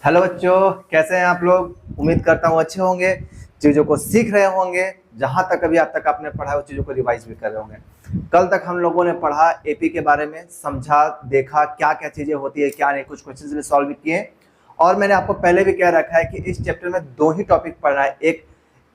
Hello बच्चों, कैसे हैं आप लोग। उम्मीद करता हूँ अच्छे होंगे, चीज़ों को सीख रहे होंगे। जहाँ तक अभी आप तक आपने पढ़ा है उस चीज़ों को रिवाइज भी कर रहे होंगे। कल तक हम लोगों ने पढ़ा एपी के बारे में, समझा, देखा क्या क्या चीज़ें होती है क्या नहीं, कुछ क्वेश्चंस भी सॉल्व किए। और मैंने आपको पहले भी कह रखा है कि इस चैप्टर में दो ही टॉपिक पढ़ना है, एक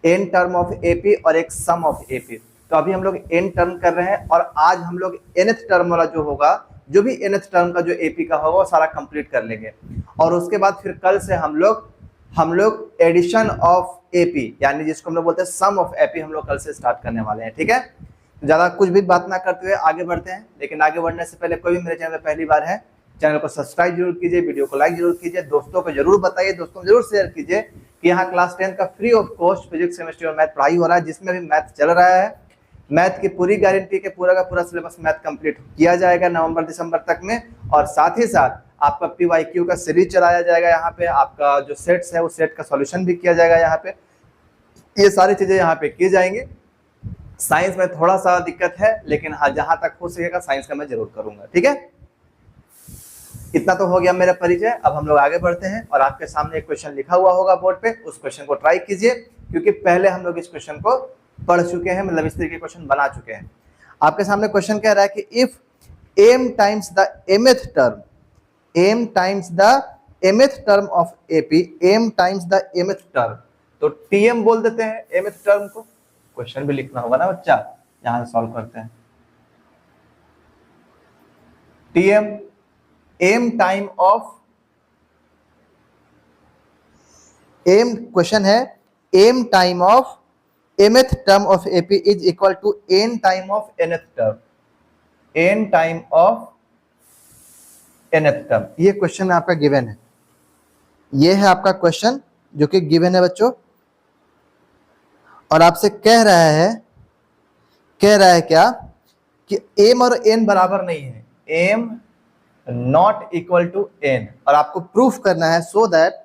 एन टर्म ऑफ एपी और एक सम ऑफ एपी। तो अभी हम लोग एन टर्म कर रहे हैं और आज हम लोग एनथ टर्म वाला जो होगा, जो भी एनथ टर्म का जो एपी का होगा वो सारा कंप्लीट कर लेंगे। और उसके बाद फिर कल से हम लोग एडिशन ऑफ एपी यानी जिसको हम लोग बोलते हैं सम ऑफ एपी, हम लोग कल से स्टार्ट करने वाले हैं। ठीक है, तो ज्यादा कुछ भी बात ना करते हुए आगे बढ़ते हैं। लेकिन आगे बढ़ने से पहले कोई भी मेरे चैनल पर पहली बार है, चैनल को सब्सक्राइब जरूर कीजिए, वीडियो को लाइक जरूर कीजिए, दोस्तों को जरूर बताइए, दोस्तों को जरूर शेयर कीजिए कि यहाँ क्लास 10 का free of cost physics chemistry और मैथ पढ़ाई हो रहा है, जिसमें भी मैथ चल रहा है। मैथ की पूरी गारंटी के पूरा का पूरा सिलेबस मैथ कंप्लीट किया जाएगा नवंबर दिसंबर तक में। और साथ ही साथ आपका पीवाईक्यू का सीरीज चलाया जाएगा, यहाँ पे आपका जो सेट्स है वो सेट का सॉल्यूशन भी किया जाएगा। यहाँ पे ये सारी चीजें यहाँ पे की जाएंगी। साइंस में थोड़ा सा दिक्कत है, लेकिन हाँ जहां तक हो सकेगा साइंस का मैं जरूर करूंगा। ठीक है, इतना तो हो गया मेरा परिचय। अब हम लोग आगे बढ़ते हैं और आपके सामने एक क्वेश्चन लिखा हुआ होगा बोर्ड पे, उस क्वेश्चन को ट्राई कीजिए, क्योंकि पहले हम लोग इस क्वेश्चन को पढ़ चुके हैं, मतलब इस तरीके के क्वेश्चन बना चुके हैं। आपके सामने क्वेश्चन कह रहा है कि if m times the mth term, m times the mth term of AP, m times the mth term, तो tm बोल देते हैं mth टर्म को। क्वेश्चन भी लिखना होगा ना बच्चा, यहां से सॉल्व करते हैं। tm m time of m, question है m time of mth term of AP is equal to n time of nth term, n time of nth term. ये क्वेश्चन आपका गिवन है, ये है आपका क्वेश्चन जो कि गिवन है बच्चों। और आपसे कह रहा है क्या कि m और n बराबर नहीं है, m not equal to n, और आपको प्रूफ करना है, सो दैट,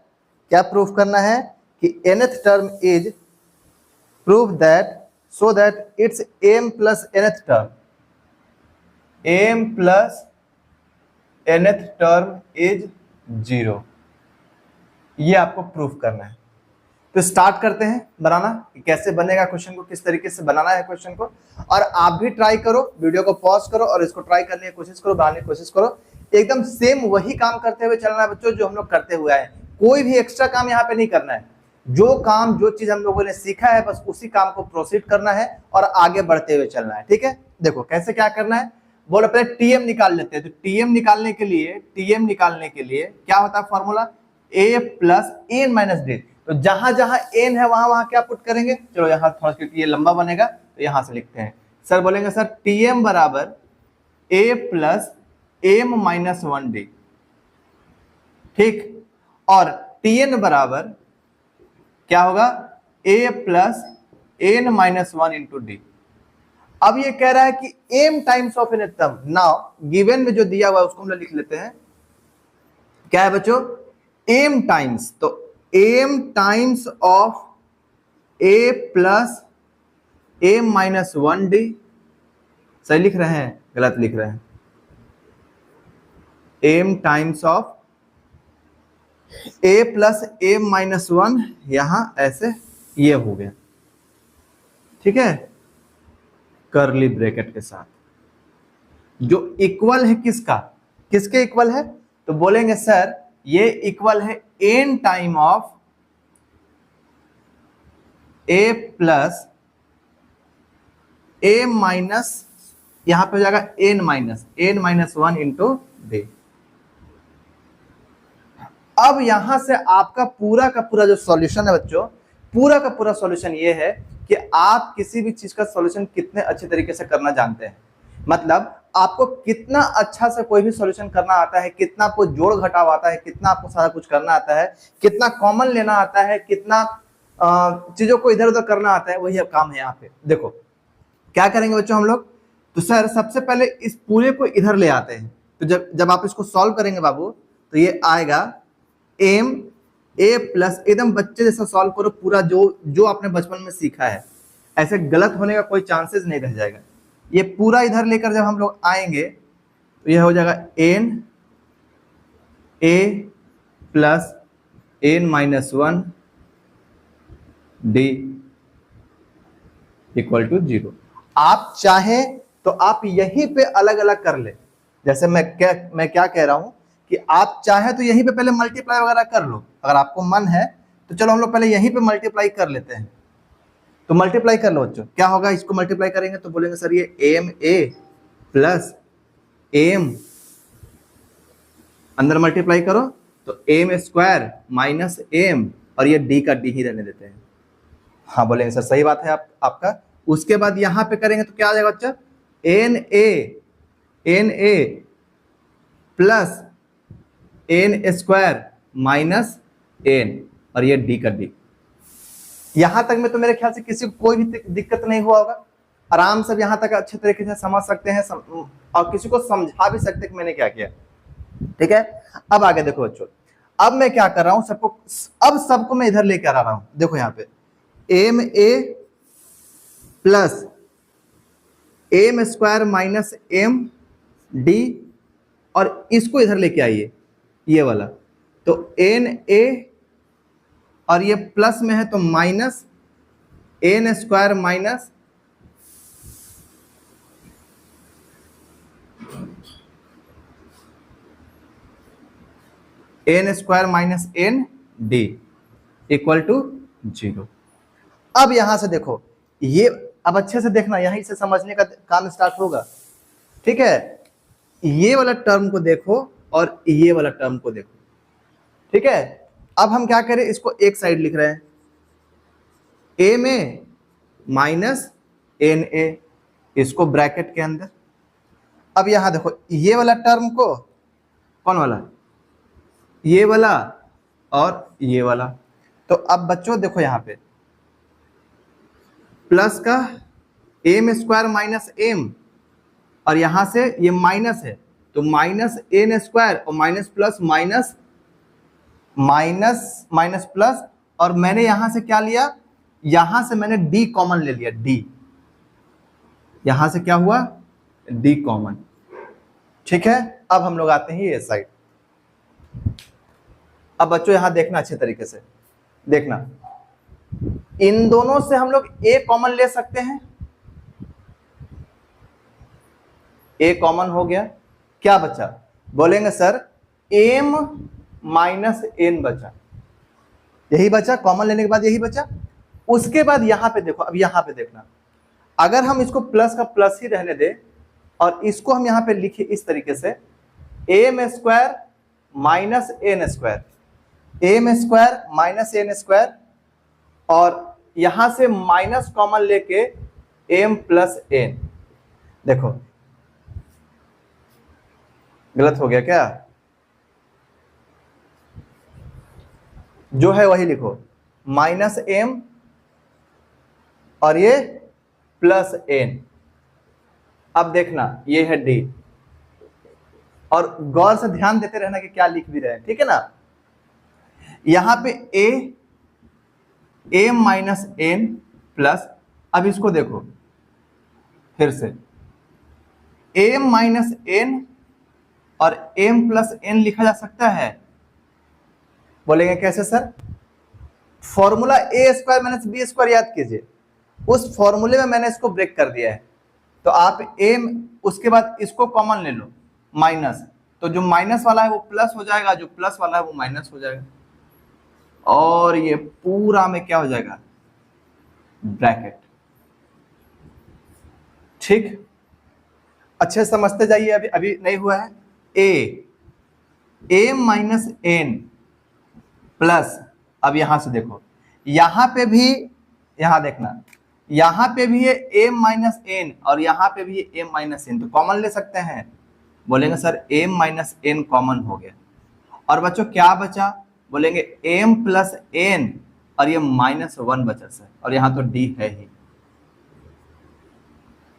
क्या प्रूफ करना है कि nth term is, prove that, so that it's m plus nth term, m plus nth term is 0। ये आपको प्रूफ करना है। तो स्टार्ट करते हैं बनाना कि कैसे बनेगा क्वेश्चन को, किस तरीके से बनाना है क्वेश्चन को। और आप भी ट्राई करो, वीडियो को पॉज करो और इसको ट्राई करने की कोशिश करो, बनाने की कोशिश करो। एकदम सेम वही काम करते हुए चलना है बच्चों जो हम लोग करते हुए आए। कोई भी एक्स्ट्रा काम यहाँ पे नहीं करना है। जो काम, जो चीज हम लोगों ने सीखा है बस उसी काम को प्रोसीड करना है और आगे बढ़ते हुए चलना है। ठीक है, देखो कैसे क्या करना है। बोलो पहले टीएम निकाल लेते हैं। तो टीएम निकालने के लिए क्या होता है formula, a plus N minus d. तो जहां जहां एन है वहां वहां क्या पुट करेंगे। चलो यहाँ थोड़ा सा ये लंबा बनेगा तो यहां से लिखते हैं। सर बोलेंगे सर टीएम बराबर a plus m minus 1d, ठीक। और टीएन बराबर क्या होगा, a plus N minus 1 into d. अब ये कह रहा है कि m times of n term. Now given में जो दिया हुआ है उसको हम लोग लिख लेते हैं। क्या है बच्चों, m टाइम्स, तो m times of a plus m minus 1d। सही लिख रहे हैं, गलत लिख रहे हैं। m times of a plus m minus 1, यहां ऐसे ये हो गया, ठीक है, कर्ली ब्रैकेट के साथ, जो इक्वल है किसका, किसके इक्वल है। तो बोलेंगे सर ये इक्वल है n time of a plus m minus, यहां पे हो जाएगा एन माइनस 1 इंटू डी। अब यहां से आपका पूरा का पूरा जो सॉल्यूशन है बच्चों, पूरा का पूरा सॉल्यूशन ये है कि आप किसी भी चीज का सॉल्यूशन कितने अच्छे तरीके से करना जानते हैं। मतलब आपको कितना अच्छा से कोई भी सॉल्यूशन करना आता है, कितना आपको जोड़ घटाव आता है, कितना आपको सारा कुछ करना आता है, कितना कॉमन लेना आता है, कितना चीजों को इधर उधर करना आता है, वही अब काम है यहाँ पे। देखो क्या करेंगे बच्चों हम लोग। तो सर सबसे पहले इस पूरे को इधर ले आते हैं। तो जब आप इसको सॉल्व करेंगे बाबू, तो ये आएगा एम ए प्लस, एकदम बच्चे जैसा सॉल्व करो, पूरा जो आपने बचपन में सीखा है, ऐसे गलत होने का कोई चांसेस नहीं रह जाएगा। ये पूरा इधर लेकर जब हम लोग आएंगे तो यह हो जाएगा n a plus n minus 1 d equal to 0। आप चाहें तो आप यहीं पे अलग अलग कर ले। जैसे मैं क्या कह रहा हूं कि आप चाहें तो यहीं पे पहले मल्टीप्लाई वगैरह कर लो, अगर आपको मन है तो चलो हम लोग पहले यहीं पे मल्टीप्लाई कर लेते हैं। तो मल्टीप्लाई कर लो बच्चों, क्या होगा, इसको मल्टीप्लाई करेंगे तो बोलेंगे सर ये एम ए प्लस एम, अंदर मल्टीप्लाई करो तो एम स्क्वायर माइनस एम, और ये डी का डी ही रहने देते हैं। हाँ बोलेंगे सर सही बात है आपका। उसके बाद यहां पे करेंगे तो क्या आ जाएगा बच्चा, n a plus n square minus n, और ये डी का डी। यहां तक में तो मेरे ख्याल से किसी को कोई भी दिक्कत नहीं हुआ होगा, आराम से यहां तक अच्छे तरीके से समझ सकते हैं और किसी को समझा भी सकते कि मैंने क्या किया। ठीक है, अब आगे देखो बच्चों, अब मैं क्या कर रहा हूं, सबको मैं इधर लेकर आ रहा हूं। देखो यहां पे m a plus m square minus m d, और इसको इधर लेके आइए ये वाला, तो एन ए, और ये प्लस में है तो minus n square minus n square minus n d equal to 0। अब यहां से देखो, ये अब अच्छे से देखना, यहीं से समझने का काम स्टार्ट होगा। ठीक है, ये वाला टर्म को देखो और ये वाला टर्म को देखो। ठीक है, अब हम क्या करें, इसको एक साइड लिख रहे हैं, m a minus n a, इसको ब्रैकेट के अंदर। अब यहां देखो ये वाला टर्म को, कौन वाला, ये वाला और ये वाला। तो अब बच्चों देखो यहां पे प्लस का एम स्क्वायर माइनस एम, और यहां से ये माइनस है तो माइनस एन स्क्वायर, और minus plus minus minus minus plus, और मैंने यहां से क्या लिया, यहां से मैंने डी कॉमन ले लिया, डी, यहां से क्या हुआ, डी कॉमन। ठीक है, अब हम लोग आते हैं ये साइड। अब बच्चों यहां देखना अच्छे तरीके से देखना, इन दोनों से हम लोग ए कॉमन ले सकते हैं, ए कॉमन हो गया, क्या बचा, बोलेंगे सर एम माइनस एन बचा, यही बचा, कॉमन लेने के बाद यही बचा। उसके बाद यहां पे देखो, अब यहां पे देखना, अगर हम इसको प्लस का प्लस ही रहने दे और इसको हम यहां पे लिखे इस तरीके से, m square minus n square, m square minus n square, और यहां से माइनस कॉमन लेके एम प्लस एन। देखो गलत हो गया क्या, जो है वही लिखो, माइनस एम और ये प्लस एन। अब देखना ये है डी, और गौर से ध्यान देते रहना कि क्या लिख भी रहे हैं। ठीक है ना, यहां पे एम माइनस एन प्लस, अब इसको देखो फिर से, एम माइनस एन और एम प्लस एन लिखा जा सकता है, बोलेंगे कैसे सर, फॉर्मूला ए स्क्वायर माइनस बी स्क्वायर याद कीजिए, उस फॉर्मूले में मैंने इसको ब्रेक कर दिया है। तो आप एम, उसके बाद इसको कॉमन ले लो माइनस, तो जो माइनस वाला है वो प्लस हो जाएगा, जो प्लस वाला है वो माइनस हो जाएगा, और ये पूरा में क्या हो जाएगा, ब्रैकेट। ठीक, अच्छे समझते जाइए, अभी अभी नहीं हुआ है। एम माइनस एन प्लस, अब यहां से देखो, यहां पे भी, यहां देखना, यहां पे भी है एम माइनस एन और यहां पे भी है एम माइनस एन, तो कॉमन ले सकते हैं, बोलेंगे sir m minus n common हो गया। और बच्चों क्या बचा, बोलेंगे एम प्लस एन, और ये माइनस 1 बचा सर, और यहां तो डी है ही,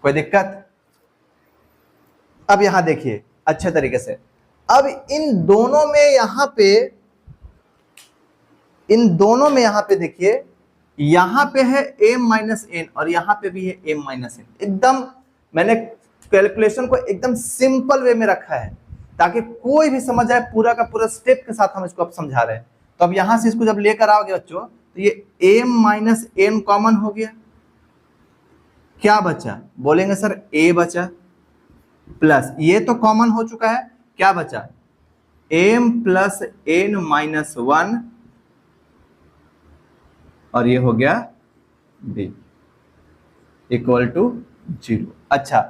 कोई दिक्कत। अब यहां देखिए अच्छे तरीके से, अब इन दोनों में यहां पे देखिए, यहां पे है m माइनस एन और यहां पे भी है m माइनस एन। एकदम मैंने कैलकुलेशन को एकदम सिंपल वे में रखा है ताकि कोई भी समझ जाए, पूरा का पूरा स्टेप के साथ हम इसको अब समझा रहे हैं। तो अब यहां से इसको जब लेकर आओगे बच्चों तो ये m माइनस n कॉमन हो गया, क्या बचा? बोलेंगे सर a बचा, प्लस ये तो कॉमन हो चुका है, क्या बचा? m प्लस n माइनस 1 और ये हो गया b इक्वल टू 0। अच्छा,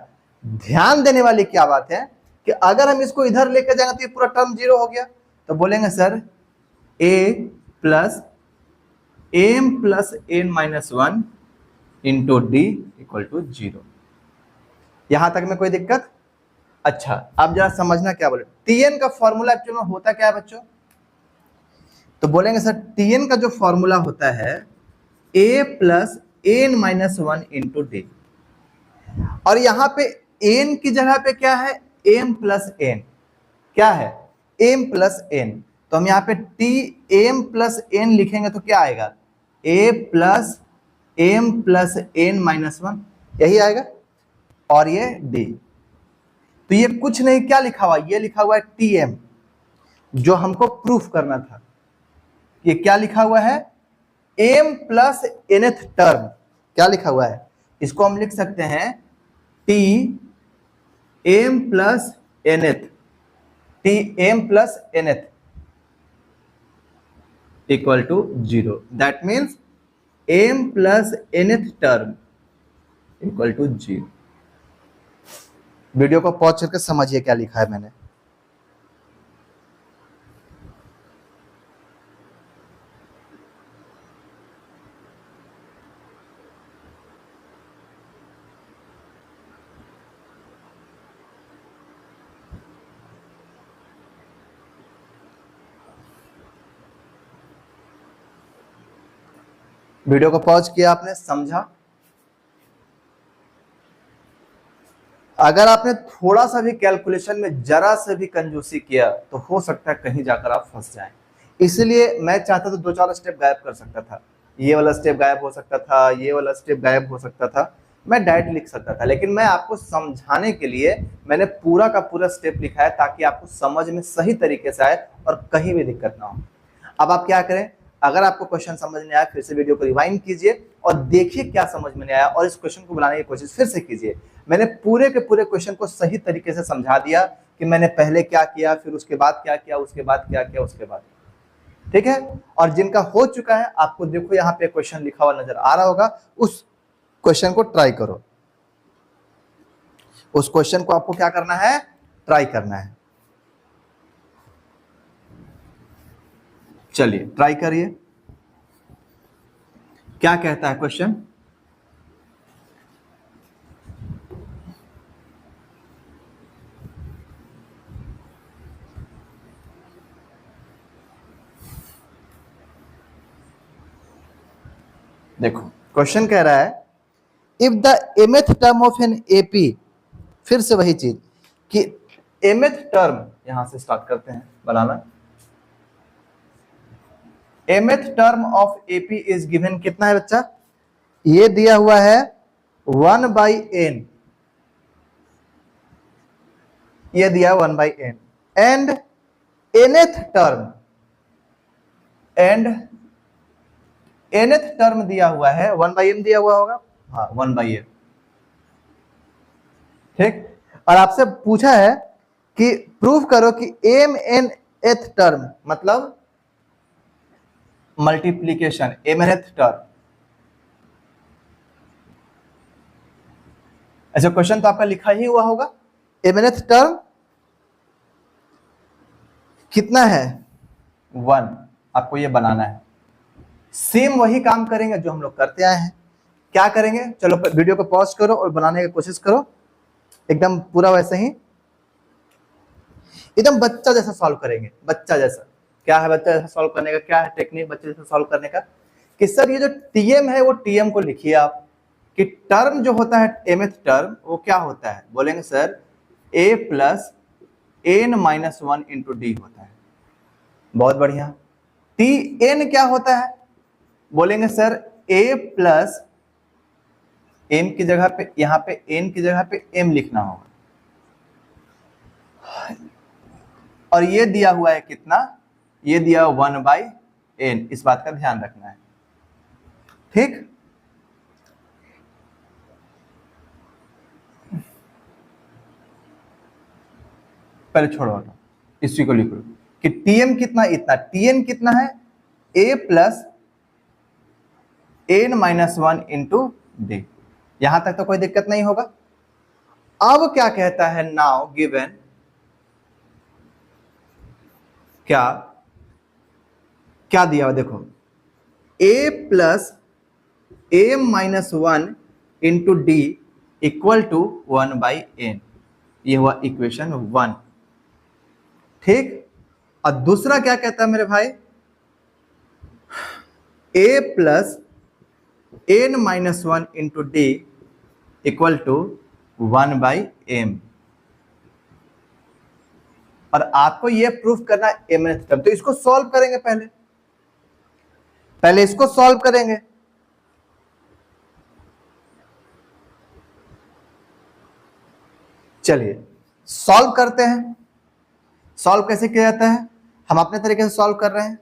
ध्यान देने वाली क्या बात है कि अगर हम इसको इधर लेकर जाएंगे तो ये पूरा टर्म 0 हो गया, तो बोलेंगे sir a plus m plus n minus 1 into D equal to 0। यहां तक में कोई दिक्कत? अच्छा, अब जरा समझना क्या बोले, tn का फॉर्मूला एक्चुअली में होता क्या है बच्चों? तो बोलेंगे सर tn का जो फॉर्मूला होता है a plus n minus 1 into d, और यहां पे n की जगह पे क्या है? m प्लस n, क्या है? m प्लस n, तो हम यहाँ पे m प्लस n लिखेंगे तो क्या आएगा? a plus m plus n minus 1, यही आएगा, और ये d। तो ये कुछ नहीं, क्या लिखा हुआ? ये लिखा हुआ है tm, जो हमको प्रूफ करना था। ये क्या लिखा हुआ है? m प्लस nth टर्म, क्या लिखा हुआ है? इसको हम लिख सकते हैं t m plus nth, t m plus nth equal to 0। That means m plus nth term equal to 0। Video को पॉज करके समझिए क्या लिखा है मैंने। वीडियो को पॉज किया आपने, समझा? अगर आपने थोड़ा सा भी कैलकुलेशन में जरा से भी कंजूसी किया तो हो सकता है कहीं जाकर आप फंस जाएं। इसलिए मैं चाहता तो 2-4 स्टेप गायब कर सकता था, ये वाला स्टेप गायब हो सकता था, ये वाला स्टेप गायब हो सकता था, मैं डायरेक्ट लिख सकता था, लेकिन मैं आपको समझाने के लिए मैंने पूरा का पूरा स्टेप लिखा है ताकि आपको समझ में सही तरीके से आए और कहीं भी दिक्कत ना हो। अब आप क्या करें, अगर आपको क्वेश्चन समझ नहीं आया फिर से वीडियो को रिवाइंड कीजिए और देखिए क्या समझ में नहीं आया, और इस क्वेश्चन को बनाने की कोशिश फिर से कीजिए। मैंने पूरे के पूरे क्वेश्चन को सही तरीके से समझा दिया कि मैंने पहले क्या किया, फिर उसके बाद क्या किया, उसके बाद क्या किया, उसके बाद, ठीक है। और जिनका हो चुका है, आपको देखो यहाँ पे क्वेश्चन लिखा हुआ नजर आ रहा होगा, उस क्वेश्चन को ट्राई करो, उस क्वेश्चन को आपको क्या करना है? ट्राई करना है। चलिए ट्राई करिए, क्या कहता है क्वेश्चन? देखो क्वेश्चन कह रहा है if the mth term of an AP, फिर से वही चीज कि mth टर्म, यहां से स्टार्ट करते हैं बनाना। mth term of AP is given, कितना है बच्चा? ये दिया हुआ है 1/n, ये दिया 1/n, and nth term, and nth term दिया हुआ है 1/m दिया हुआ होगा, हाँ 1/m, ठीक। और आपसे पूछा है कि प्रूव करो कि mnth टर्म मतलब मल्टीप्लीकेशन, mnth टर्म। अच्छा, क्वेश्चन तो आपका लिखा ही हुआ होगा, mnth टर्म कितना है? 1, आपको ये बनाना है। सेम वही काम करेंगे जो हम लोग करते आए हैं। क्या करेंगे? चलो वीडियो को पॉज करो और बनाने की कोशिश करो, एकदम पूरा वैसे ही, एकदम बच्चा जैसा सॉल्व करेंगे। बच्चा जैसा क्या है? बच्चा जैसा सॉल्व करने का क्या है टेक्निक बच्चे जैसा सॉल्व करने का? कि सर ये जो टीएम है वो टीएम को लिखिए आप, कि टर्म जो होता है mth टर्म वो क्या होता है? बोलेंगे sir a plus n minus 1 into D होता है। बहुत बढ़िया। tn क्या होता है? बोलेंगे सर a प्लस m की जगह पे, यहां पे n की जगह पे m लिखना होगा, और ये दिया हुआ है कितना? ये दिया 1/n, एन, इस बात का ध्यान रखना है। ठीक, पहले छोड़ो हटो, इसी को लिख लो कि टीएम कितना, इतना टीएम कितना है A plus N minus one into D. यहां तक तो कोई दिक्कत नहीं होगा। अब क्या कहता है, नाउ गिवन, क्या क्या दिया हुआ देखो, A plus A minus one into D equal to 1/n, ये हुआ इक्वेशन 1। ठीक, और दूसरा क्या कहता है मेरे भाई, a plus N minus one into D equal to 1/m, और आपको यह प्रूफ करना है mnth टर्म। तो इसको सॉल्व करेंगे, पहले इसको सॉल्व करेंगे। चलिए सॉल्व करते हैं। सॉल्व कैसे किया जाता है, हम अपने तरीके से सॉल्व कर रहे हैं।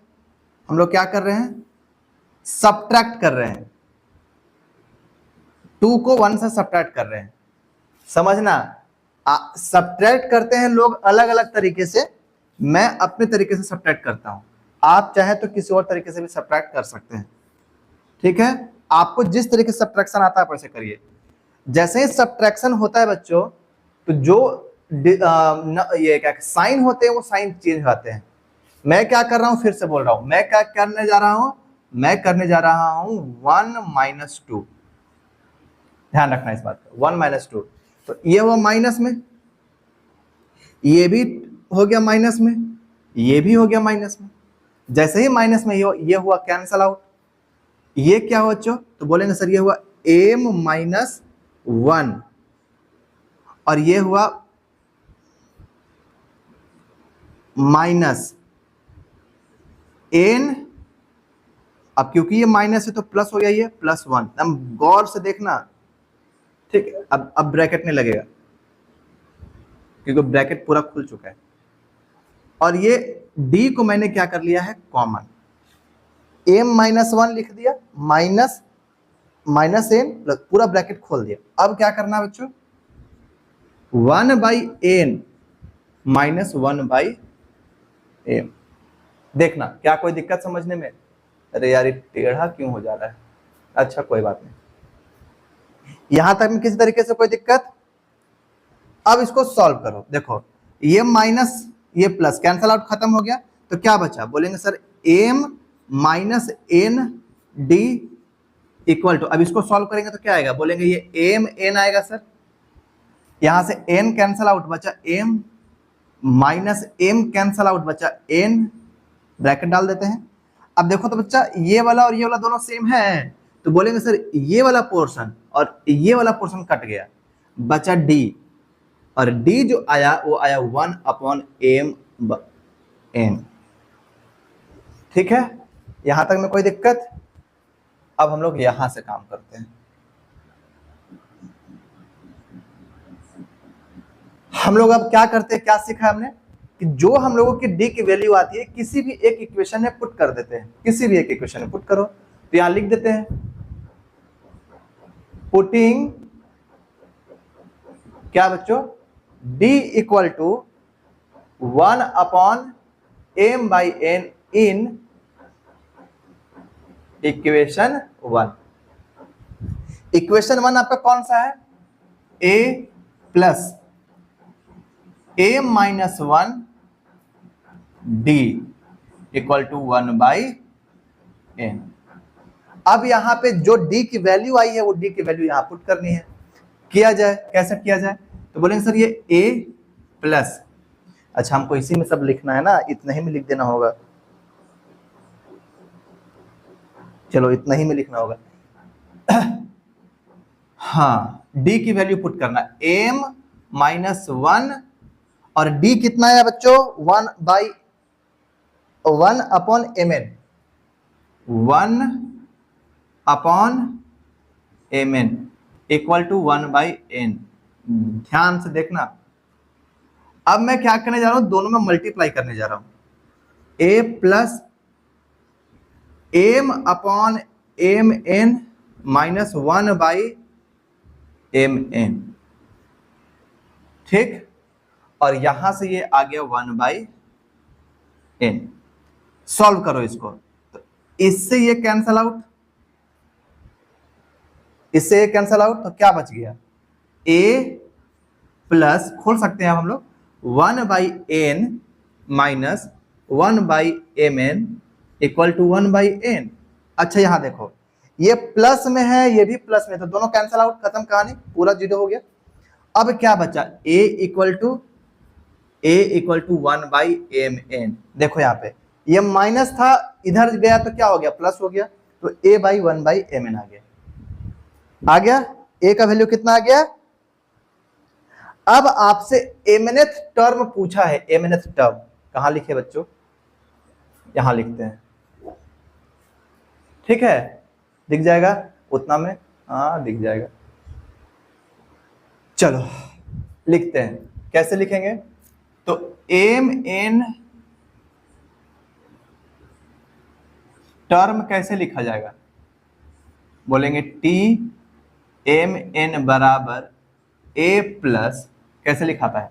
हम लोग क्या कर रहे हैं, सब्ट्रैक्ट कर रहे हैं, 2 को 1 से सब्ट्रैक्ट कर रहे हैं। समझना, सब्ट्रैक्ट करते हैं लोग अलग अलग तरीके से, मैं अपने तरीके से सब्ट्रैक्ट करता हूं। आप चाहे तो किसी और तरीके से भी सब्ट्रैक्ट कर सकते हैं। ठीक है, आपको जिस तरीके से सब्ट्रैक्शन आता है वैसे करिए। जैसे ही सब्ट्रैक्शन होता है बच्चों, तो जो ये क्या साइन होते हैं वो साइन चेंज होते हैं। मैं क्या कर रहा हूं, फिर से बोल रहा हूं, मैं क्या करने जा रहा हूं, मैं करने जा रहा हूं 1 - 2। ध्यान रखना इस बात का, 1 - 2। तो ये हुआ माइनस में, ये भी हो गया माइनस में, ये भी हो गया माइनस में। जैसे ही माइनस में ये हुआ कैंसल आउट। ये क्या हो बच्चों, तो बोलेंगे सर ये हुआ m - 1, और ये हुआ माइनस n। अब क्योंकि ये माइनस है तो प्लस हो गया, ये +1। हम गौर से देखना। ठीक है, अब ब्रैकेट नहीं लगेगा क्योंकि ब्रैकेट पूरा खुल चुका है। और ये d को मैंने क्या कर लिया है, कॉमन, m - 1 लिख दिया, माइनस n पूरा ब्रैकेट खोल दिया। अब क्या करना है बच्चों, 1/n - 1/m। देखना क्या कोई दिक्कत समझने में, अरे यार ये टेढ़ा क्यों हो जा रहा है, अच्छा कोई बात नहीं, यहां तक में किसी तरीके से कोई दिक्कत। अब इसको सॉल्व करो, देखो ये माइनस ये प्लस कैंसल आउट, खत्म हो गया। तो क्या बचा, बोलेंगे sir m - n d equal to, अब इसको सॉल्व करेंगे तो क्या आएगा, बोलेंगे ये m n आएगा सर, यहां से n कैंसल आउट बचा m, minus m cancel out बचा n, ब्रैकेट डाल देते हैं। अब देखो तो बच्चा ये वाला और ये वाला दोनों सेम है, तो बोलेंगे सर ये वाला पोर्शन और ये वाला पोर्शन कट गया, बचा d, और d जो आया वो आया 1/m/n। ठीक है, यहां तक में कोई दिक्कत। अब हम लोग यहां से काम करते हैं। हम लोग अब क्या करते हैं, क्या सीखा हमने कि जो हम लोगों की d की वैल्यू आती है किसी भी एक इक्वेशन में पुट कर देते हैं, किसी भी एक इक्वेशन में पुट करो। तो यहां लिख देते हैं पुटिंग क्या बच्चों, d equal to 1/m/n in equation 1। Equation 1 आपका कौन सा है, a plus m - 1 d equal to 1/n। अब यहां पे जो d की वैल्यू आई है वो d की वैल्यू यहां पुट करनी है। किया जाए, कैसे किया जाए, तो बोलेंगे सर ये a प्लस, अच्छा हमको इसी में सब लिखना है ना, इतना ही में लिख देना होगा, चलो इतना ही में लिखना होगा। हाँ, d की वैल्यू पुट करना, m - 1, और d कितना है बच्चों, 1/mn, 1/mn equal to 1/n। ध्यान से देखना, अब मैं क्या करने जा रहा हूं, दोनों में मल्टीप्लाई करने जा रहा हूं, a plus m upon M N minus 1 by M n, ठीक। और यहां से ये आ गया 1 बाई एन। सॉल्व करो इसको, तो इससे ये कैंसल आउट, इससे ये कैंसल आउट, तो क्या बच गया, ए प्लस, खोल सकते हैं हम लोग, 1 by n minus 1 by M n equal to 1 by n. अच्छा यहां देखो, ये प्लस में है, ये भी प्लस में, तो दोनों कैंसल आउट, खत्म कहानी, पूरा जीरो हो गया। अब क्या बचा, A equal to 1 by M N. देखो यहाँ पे ये माइनस था, इधर गया तो क्या हो गया, प्लस हो गया, तो ए बाई 1 बाई एम एन आ गया। ए का वैल्यू कितना आ गया। अब आपसे एमएनथ टर्म पूछा है, एमएनथ टर्म कहां लिखे बच्चों, यहां लिखते हैं, ठीक है, दिख जाएगा उतना में, हाँ दिख जाएगा। चलो लिखते हैं, कैसे लिखेंगे, तो एम एन टर्म कैसे लिखा जाएगा, बोलेंगे टी एम एन बराबर ए प्लस, कैसे लिखाता है,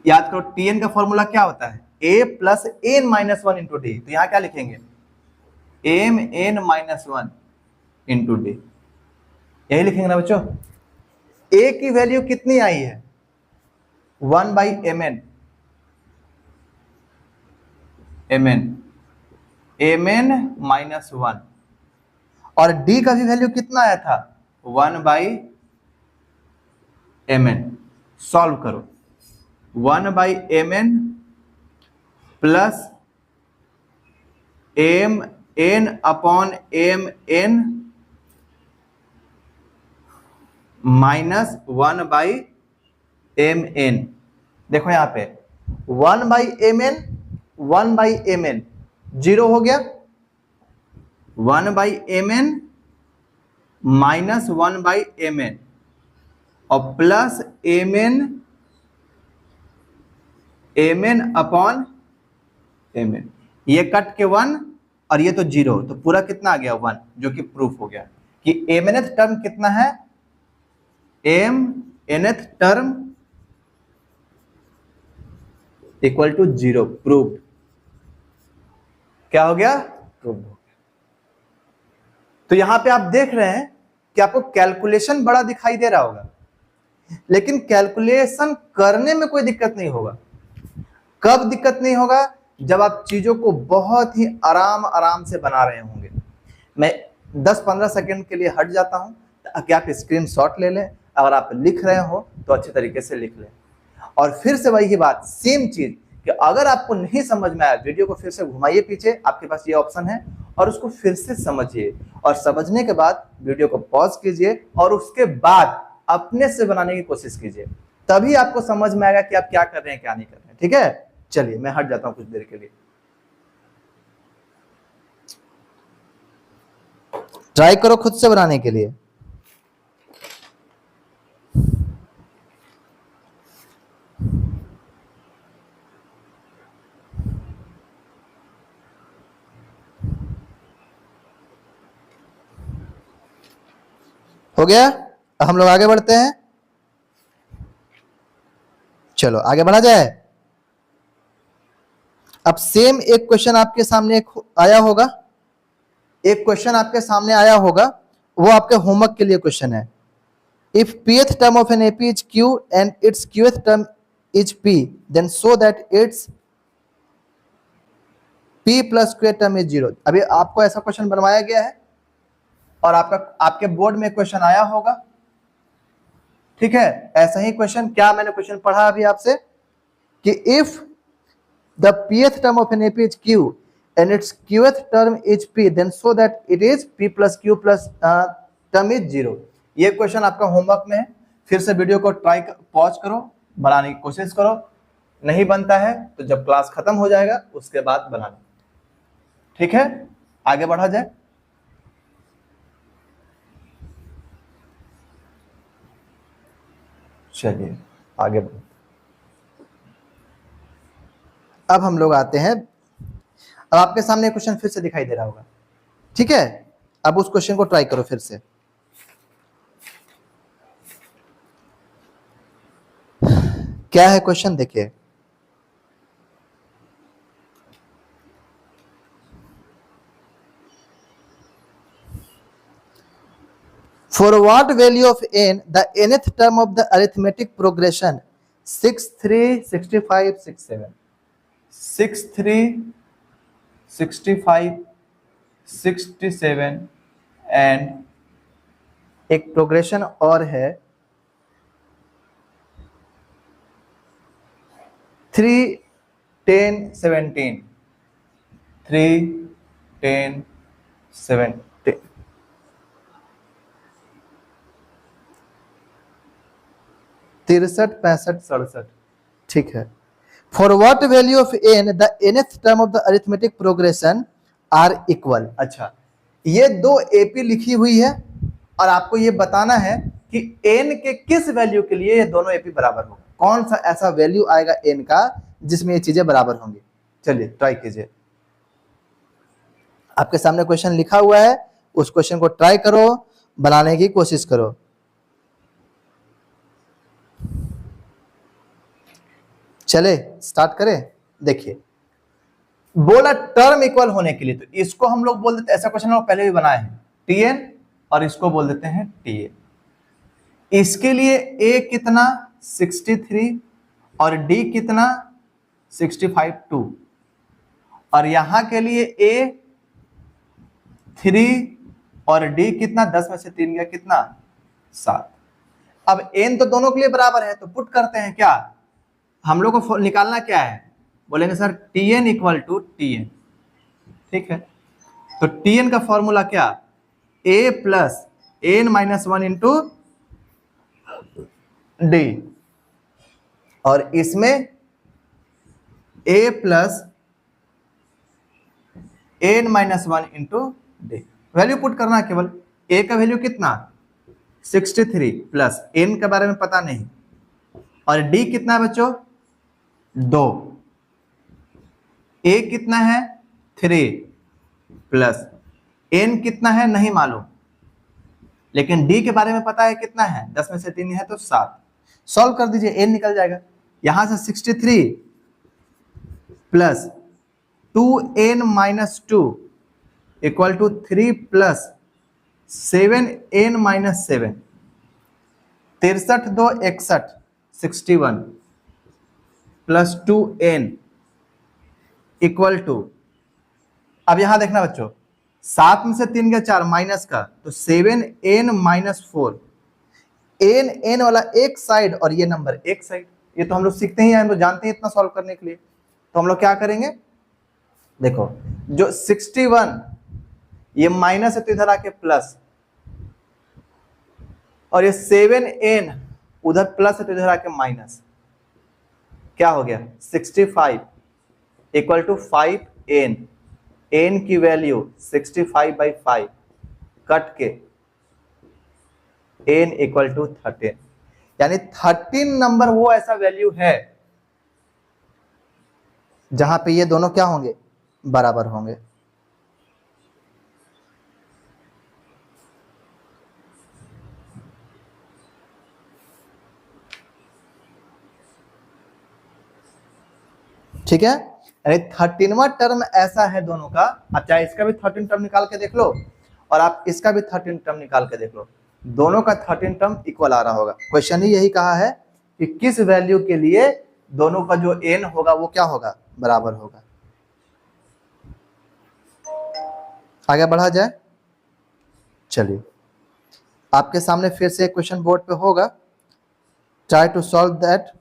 याद करो टी एन का फॉर्मूला क्या होता है, A plus N minus 1 into D. तो यहां क्या लिखेंगे, M N minus 1 into D, यही लिखेंगे ना बच्चों। ए की वैल्यू कितनी आई है, 1 by M n, m N minus 1, और डी का भी वैल्यू कितना आया था, 1 बाई एम एन। सॉल्व करो, 1 by M N plus M N upon M N minus 1 by M N. देखो यहां पे 1 by M N, 1 by M N zero हो गया, 1 by M N minus 1 by M N और plus M N upon M N, ये cut के 1 और ये तो जीरो, तो पूरा कितना आ गया 1, जो कि प्रूफ हो गया कि एम एनथ टर्म कितना है, m nth term equal to zero, proof. क्या हो गया, प्रूफ हो गया। तो यहां पे आप देख रहे हैं कि आपको कैलकुलेशन बड़ा दिखाई दे रहा होगा, लेकिन कैलकुलेशन करने में कोई दिक्कत नहीं होगा। कब दिक्कत नहीं होगा, जब आप चीजों को बहुत ही आराम आराम से बना रहे होंगे। मैं 10-15 सेकंड के लिए हट जाता हूं ताकि आप स्क्रीनशॉट ले लें, अगर आप लिख रहे हो तो अच्छे तरीके से लिख लें। और फिर से वही बात, सेम चीज, कि अगर आपको नहीं समझ में आया, वीडियो को फिर से घुमाइए पीछे, आपके पास ये ऑप्शन है, और उसको फिर से समझिए, और समझने के बाद वीडियो को पॉज कीजिए और उसके बाद अपने से बनाने की कोशिश कीजिए, तभी आपको समझ में आएगा कि आप क्या कर रहे हैं क्या नहीं कर रहे हैं। ठीक है, चलिए मैं हट जाता हूं कुछ देर के लिए। ट्राई करो खुद से बनाने के लिए। हो गया, हम लोग आगे बढ़ते हैं। चलो आगे बढ़ा जाए। अब सेम एक क्वेश्चन आपके सामने आया होगा, एक क्वेश्चन आपके सामने आया होगा, वो आपके होमवर्क के लिए क्वेश्चन है। If pth term of an AP is Q and its qth term is P, then so that its P plus qth term is 0। अभी आपको ऐसा क्वेश्चन बनवाया गया है और आपके बोर्ड में क्वेश्चन आया होगा, ठीक है। ऐसा ही क्वेश्चन, क्या मैंने क्वेश्चन पढ़ा अभी आपसे कि if the pth term of an AP is Q and its qth term is P, then so that it is P plus Q plus term is 0। ये क्वेश्चन आपका होमवर्क में है, फिर से वीडियो को पॉज करो, बनाने की कोशिश करो, नहीं बनता है तो जब क्लास खत्म हो जाएगा उसके बाद बनाना, ठीक है। आगे बढ़ा जाए। चलिए आगे अब हम लोग आते हैं, अब आपके सामने क्वेश्चन फिर से दिखाई दे रहा होगा, ठीक है। अब उस क्वेश्चन को ट्राई करो फिर से। क्या है क्वेश्चन, देखिए। For what value of n the nth term of the arithmetic progression 6 3 65 67 6 3 65 67 and एक प्रोग्रेशन और है 3 10 17 3 10 17 63 65 67, ठीक है। For what value of n the nth term of the arithmetic progression are equal. अच्छा, ये दो एपी लिखी हुई है और आपको ये बताना है कि n के किस वैल्यू के लिए ये दोनों एपी बराबर होगा। कौन सा ऐसा वैल्यू आएगा n का जिसमें ये चीजें बराबर होंगी। चलिए ट्राई कीजिए। आपके सामने क्वेश्चन लिखा हुआ है, उस क्वेश्चन को ट्राई करो, बनाने की कोशिश करो। चले स्टार्ट करें। देखिए, बोला टर्म इक्वल होने के लिए, तो इसको हम लोग बोल देते, ऐसा क्वेश्चन हम पहले भी बनाए हैं, tn, और इसको बोल देते हैं ta। इसके लिए a कितना 63 और d कितना 65 2, और यहां के लिए a 3 और d कितना 10 में से 3 गया कितना 7। अब n तो दोनों के लिए बराबर है, तो पुट करते हैं। क्या हम लोग को निकालना क्या है, बोलेंगे sir tn equal to tn, ठीक है। तो tn का फॉर्मूला क्या, a plus n minus 1 into d, और इसमें a plus n minus 1 into d. Value put करना केवल, a का वैल्यू कितना 63 प्लस n के बारे में पता नहीं, और d कितना है बच्चों 2, a कितना है 3 प्लस n कितना है नहीं मालूम, लेकिन d के बारे में पता है कितना है 10 में से 3 है तो 7। सॉल्व कर दीजिए, n निकल जाएगा। यहां से 63 plus 2n minus 2 equal to 3 plus 7n minus 7, 63 2 61 61 plus 2n equal to, अब यहां देखना बच्चों, 7 में से 3 गया 4 माइनस का, तो 7n माइनस 4, n वाला एक साइड और ये नंबर एक साइड। ये तो हम लोग सीखते ही हैं, हम लोग जानते हैं इतना सॉल्व करने के लिए। तो हम लोग क्या करेंगे, देखो जो 61 ये माइनस है तो इधर आके प्लस, और ये 7n उधर प्लस है तो इधर आके माइनस, क्या हो गया 65 इक्वल टू 5n, n की वैल्यू 65/5 कट के n इक्वल टू 13, यानी 13 नंबर वो ऐसा वैल्यू है जहां पे ये दोनों क्या होंगे बराबर होंगे। ठीक है, यानी 13वां टर्म ऐसा है दोनों का। आप चाहे इसका भी 13 टर्म निकाल के देख लो और आप इसका भी 13 टर्म निकाल के देख लो, दोनों का 13 टर्म इक्वल आ रहा होगा। क्वेश्चन ही यही कहा है कि किस वैल्यू के लिए दोनों का जो n होगा वो क्या होगा बराबर होगा। आगे बढ़ा जाए। चलिए, आपके सामने फिर से क्वेश्चन बोर्ड पे होगा, ट्राई टू सॉल्व दैट।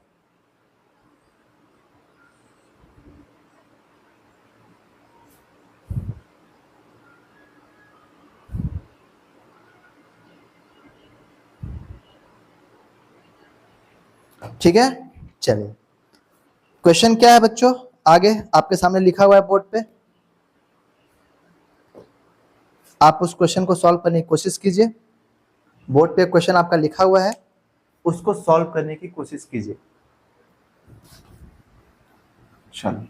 ठीक है, चलिए क्वेश्चन क्या है बच्चों, आगे आपके सामने लिखा हुआ है बोर्ड पे, आप उस क्वेश्चन को सॉल्व करने की कोशिश कीजिए। बोर्ड पे क्वेश्चन आपका लिखा हुआ है, उसको सॉल्व करने की कोशिश कीजिए। चलो,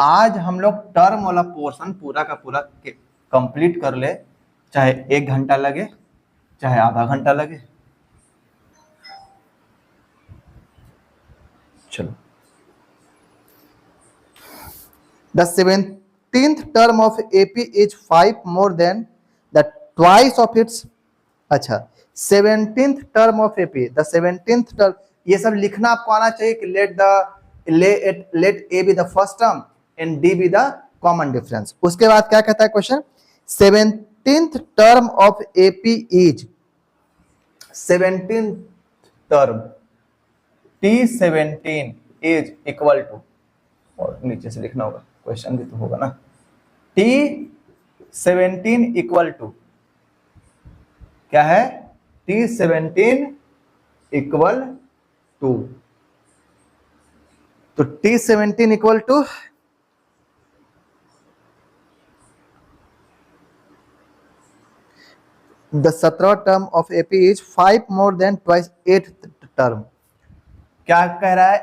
आज हम लोग टर्म वाला पोर्शन पूरा का पूरा कंप्लीट कर ले, चाहे 1 घंटा लगे चाहे आधा घंटा लगे। चलो, the 17th term of AP is 5 more than the twice of its। अच्छा, 17th term of AP, the 17th term, ये सब लिखना आपको आना चाहिए कि let A be the first term and D be the common difference। उसके बाद क्या कहता है question, 17th term of AP is, 17th term T17 is equal to, और नीचे से लिखना होगा, क्वेश्चन भी तो होगा ना, T17 इक्वल टू क्या है, T17 इक्वल टू, तो T17 equal to the 17th term of AP is 5 more than twice 8th term। क्या कह रहा है,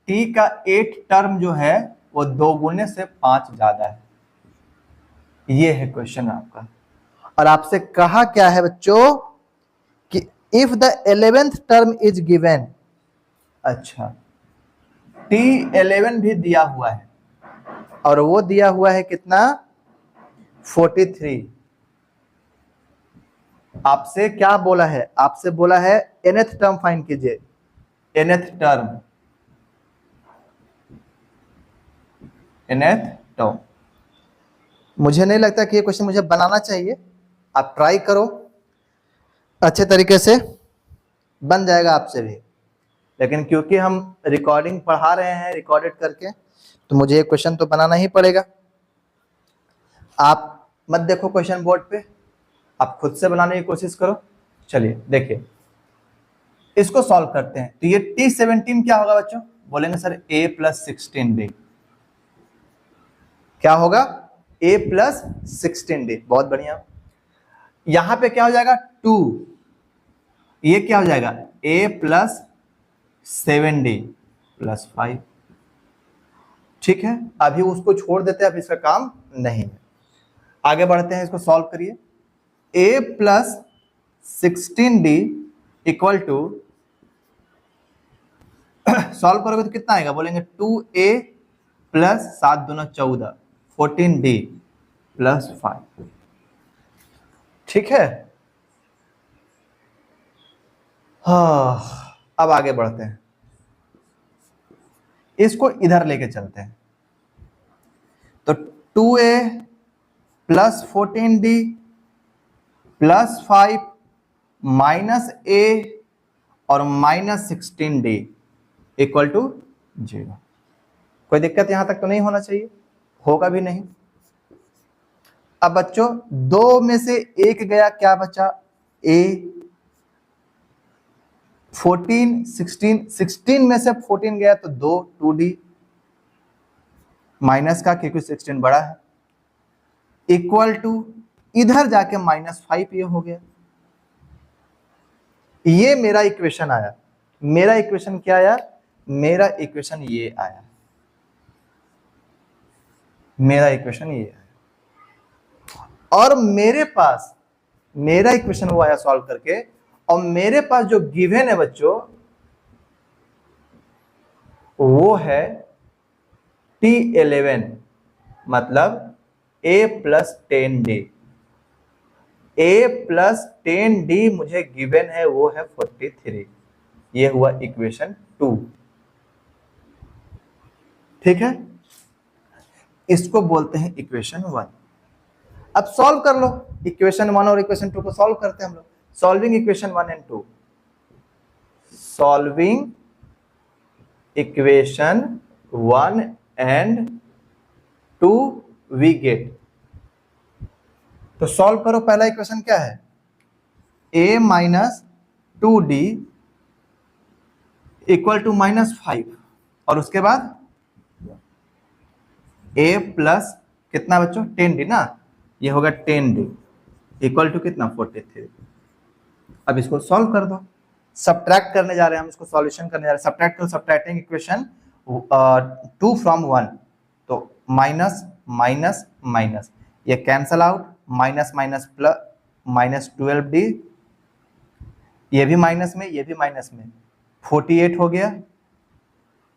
T का 8 टर्म जो है वो 2 गुने से 5 ज्यादा है। ये है क्वेश्चन आपका, और आपसे कहा क्या है बच्चों कि if the 11th term is given. अच्छा, T11 भी दिया हुआ है और वो दिया हुआ है कितना, 43। आपसे क्या बोला है, आपसे बोला है nth टर्म फाइंड कीजिए, nth टर्म, nth टर्म। मुझे नहीं लगता कि ये क्वेश्चन मुझे बनाना चाहिए, आप ट्राई करो, अच्छे तरीके से बन जाएगा आपसे भी, लेकिन क्योंकि हम रिकॉर्डिंग पढ़ा रहे हैं रिकॉर्डेड करके, तो मुझे ये क्वेश्चन तो बनाना ही पड़ेगा। आप मत देखो क्वेश्चन बोर्ड पे, आप खुद से बनाने की कोशिश करो। चलिए देखिए, इसको सॉल्व करते हैं। तो ये T17 क्या होगा बच्चों, बोलेंगे सर A + 16D। क्या होगा, A + 16D, बहुत बढ़िया। यहां पे क्या हो जाएगा, 2, ये क्या हो जाएगा, A + 7D + 5। ठीक है, अभी उसको छोड़ देते हैं, अभी इसका काम नहीं है, आगे बढ़ते हैं, इसको सॉल्व करिए। A + 16D equal to, solve करोगे तो कितना आएगा, बोलेंगे 2A + 7 दूना 14, 14D + 5। ठीक है, हाँ, अब आगे बढ़ते हैं, इसको इधर लेके चलते हैं। तो 2A + 14D + 5 -A और -16D इक्वल टू 0। कोई दिक्कत यहां तक तो नहीं होना चाहिए, होगा भी नहीं। अब बच्चों 2 में से 1 गया, क्या बचा, A। 14 16 में से 14 गया तो 2, 2D माइनस का, क्योंकि 16 बड़ा है, इक्वल टू इधर जाके -5 ये हो गया। ये मेरा इक्वेशन आया। मेरा इक्वेशन क्या आया, मेरा इक्वेशन ये आया, मेरा इक्वेशन ये आया। और मेरे पास मेरा इक्वेशन वो आया सॉल्व करके, और मेरे पास जो गिवन है बच्चों वो है T11, मतलब A + 10D। A + 10D मुझे गिवन है, वो है 43। ये हुआ इक्वेशन 2। ठीक है, इसको बोलते हैं इक्वेशन 1। अब सॉल्व कर लो, इक्वेशन 1 और इक्वेशन 2 को सॉल्व करते हैं हम लोग। Solving equation 1 and 2, solving equation 1 and 2 we get. तो सॉल्व करो, पहला इक्वेशन क्या है, A - 2D इक्वल टू -5, और उसके बाद A + कितना बच्चों, 10D ना, ये होगा 10D इक्वल टू कितना, 43। अब इसको सॉल्व कर दो, सब्ट्रैक्ट करने जा रहे हैं हम, इसको सॉल्यूशन करने जा रहे हैं। सब्ट्रैक्ट करो, सब्ट्रैक्टिंग इक्वेशन 2 from 1, तो माइनस माइनस माइनस, ये cancel out, minus minus plus, minus 12D, ये भी माइनस में, ये भी माइनस में, 48 हो गया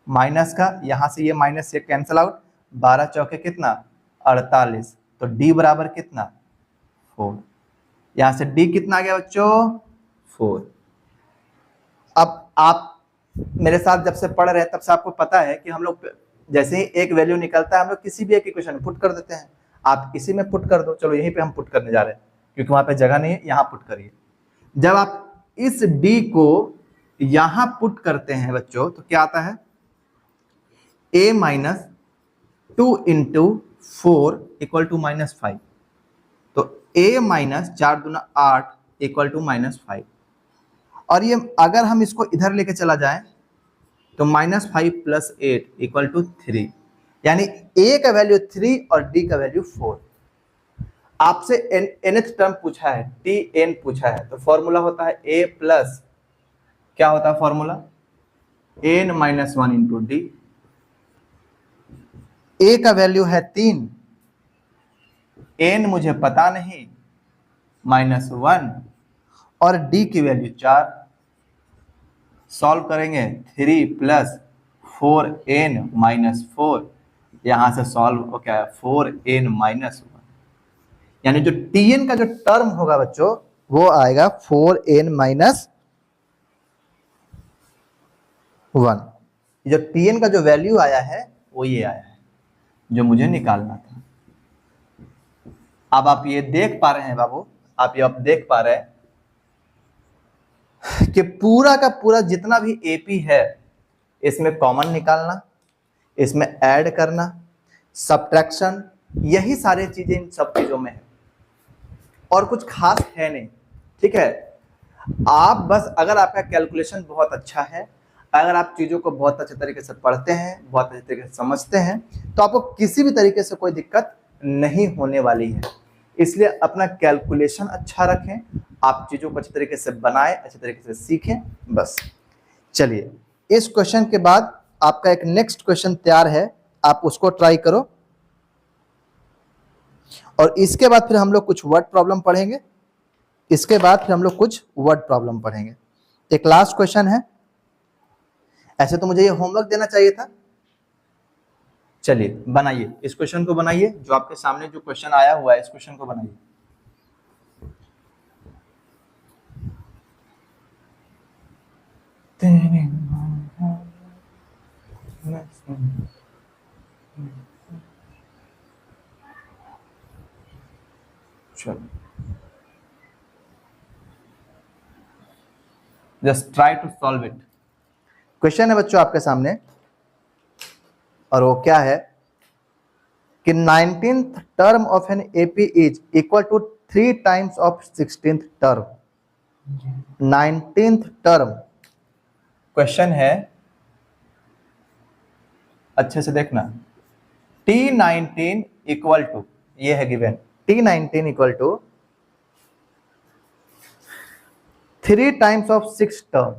माइनस का, यहां से ये माइनस से कैंसल आउट, 12 चौके कितना 48, तो D बराबर कितना 4, यहां से D कितना आ गया बच्चों 4। अब आप मेरे साथ जब से पढ़ रहे हैं तब से आपको पता है कि हम लोग जैसे ही एक वैल्यू निकलता है हम लोग किसी भी एक इक्वेशन में पुट कर देते हैं। आप इसी में पुट कर दो, चलो यहीं पे हम पुट करने जा रहे हैं क्योंकि वहां पे जगह नहीं है, यहां पुट करिए। जब आप इस D को यहां पुट करते हैं बच्चों तो क्या आता है, a minus 2 into 4 equal to -5, तो a माइनस 4 दूना 8 इक्वल टू -5, और ये अगर हम इसको इधर लेके चला जाए तो -5 प्लस 8 इक्वल टू 3, यानी a का वैल्यू 3 और d का वैल्यू 4। आपसे nth टर्म पूछा है, tn पूछा है, तो फॉर्मूला होता है a प्लस, क्या होता है formula, n minus 1 into D. a का वैल्यू है 3, n मुझे पता नहीं, -1, और d की वैल्यू 4। सॉल्व करेंगे, 3 प्लस 4n माइनस 4, यहां से सॉल्व हो क्या है 4n माइनस 1, यानी जो tn का जो टर्म होगा बच्चों वो आएगा 4n माइनस 1। जो tn का जो वैल्यू आया है वो ये आया है जो मुझे निकालना था। अब आप ये देख पा रहे हैं बाबू, आप ये देख पा रहे हैं कि पूरा का पूरा जितना भी एपी है इसमें कॉमन निकालना, इसमें ऐड करना, सब्ट्रैक्शन, यही सारी चीजें इन सब चीजों में है और कुछ खास है नहीं। ठीक है, आप बस अगर आपका कैलकुलेशन बहुत अच्छा है, अगर आप चीजों को बहुत अच्छे तरीके से पढ़ते हैं, बहुत अच्छे तरीके से समझते हैं, तो आपको किसी भी तरीके से कोई दिक्कत नहीं होने वाली है। इसलिए अपना कैलकुलेशन अच्छा रखें, आप चीजों को अच्छे तरीके से बनाएं, अच्छे तरीके से सीखें, बस। चलिए, इस क्वेश्चन के बाद आपका एक नेक्स्ट क्वेश्चन तैयार है, आप उसको ट्राई करो, और इसके बाद फिर हम लोग कुछ वर्ड प्रॉब्लम पढ़ेंगे। इसके बाद फिर हम लोग कुछ वर्ड प्रॉब्लम पढ़ेंगे। एक लास्ट क्वेश्चन है, ऐसे तो मुझे ये होमवर्क देना चाहिए था। चलिए बनाइए, इस क्वेश्चन को बनाइए, जो आपके सामने जो क्वेश्चन आया हुआ है इस क्वेश्चन को बनाइए। चलो, just try to solve it. Question है बच्चों आपके सामने, और वो क्या है कि 19th term of an AP is equal to 3 times of 16th term. 19th term question है, अच्छे से देखना, T19 इक्वल टू, ये है given, T19 equal to 3 times of 6 term,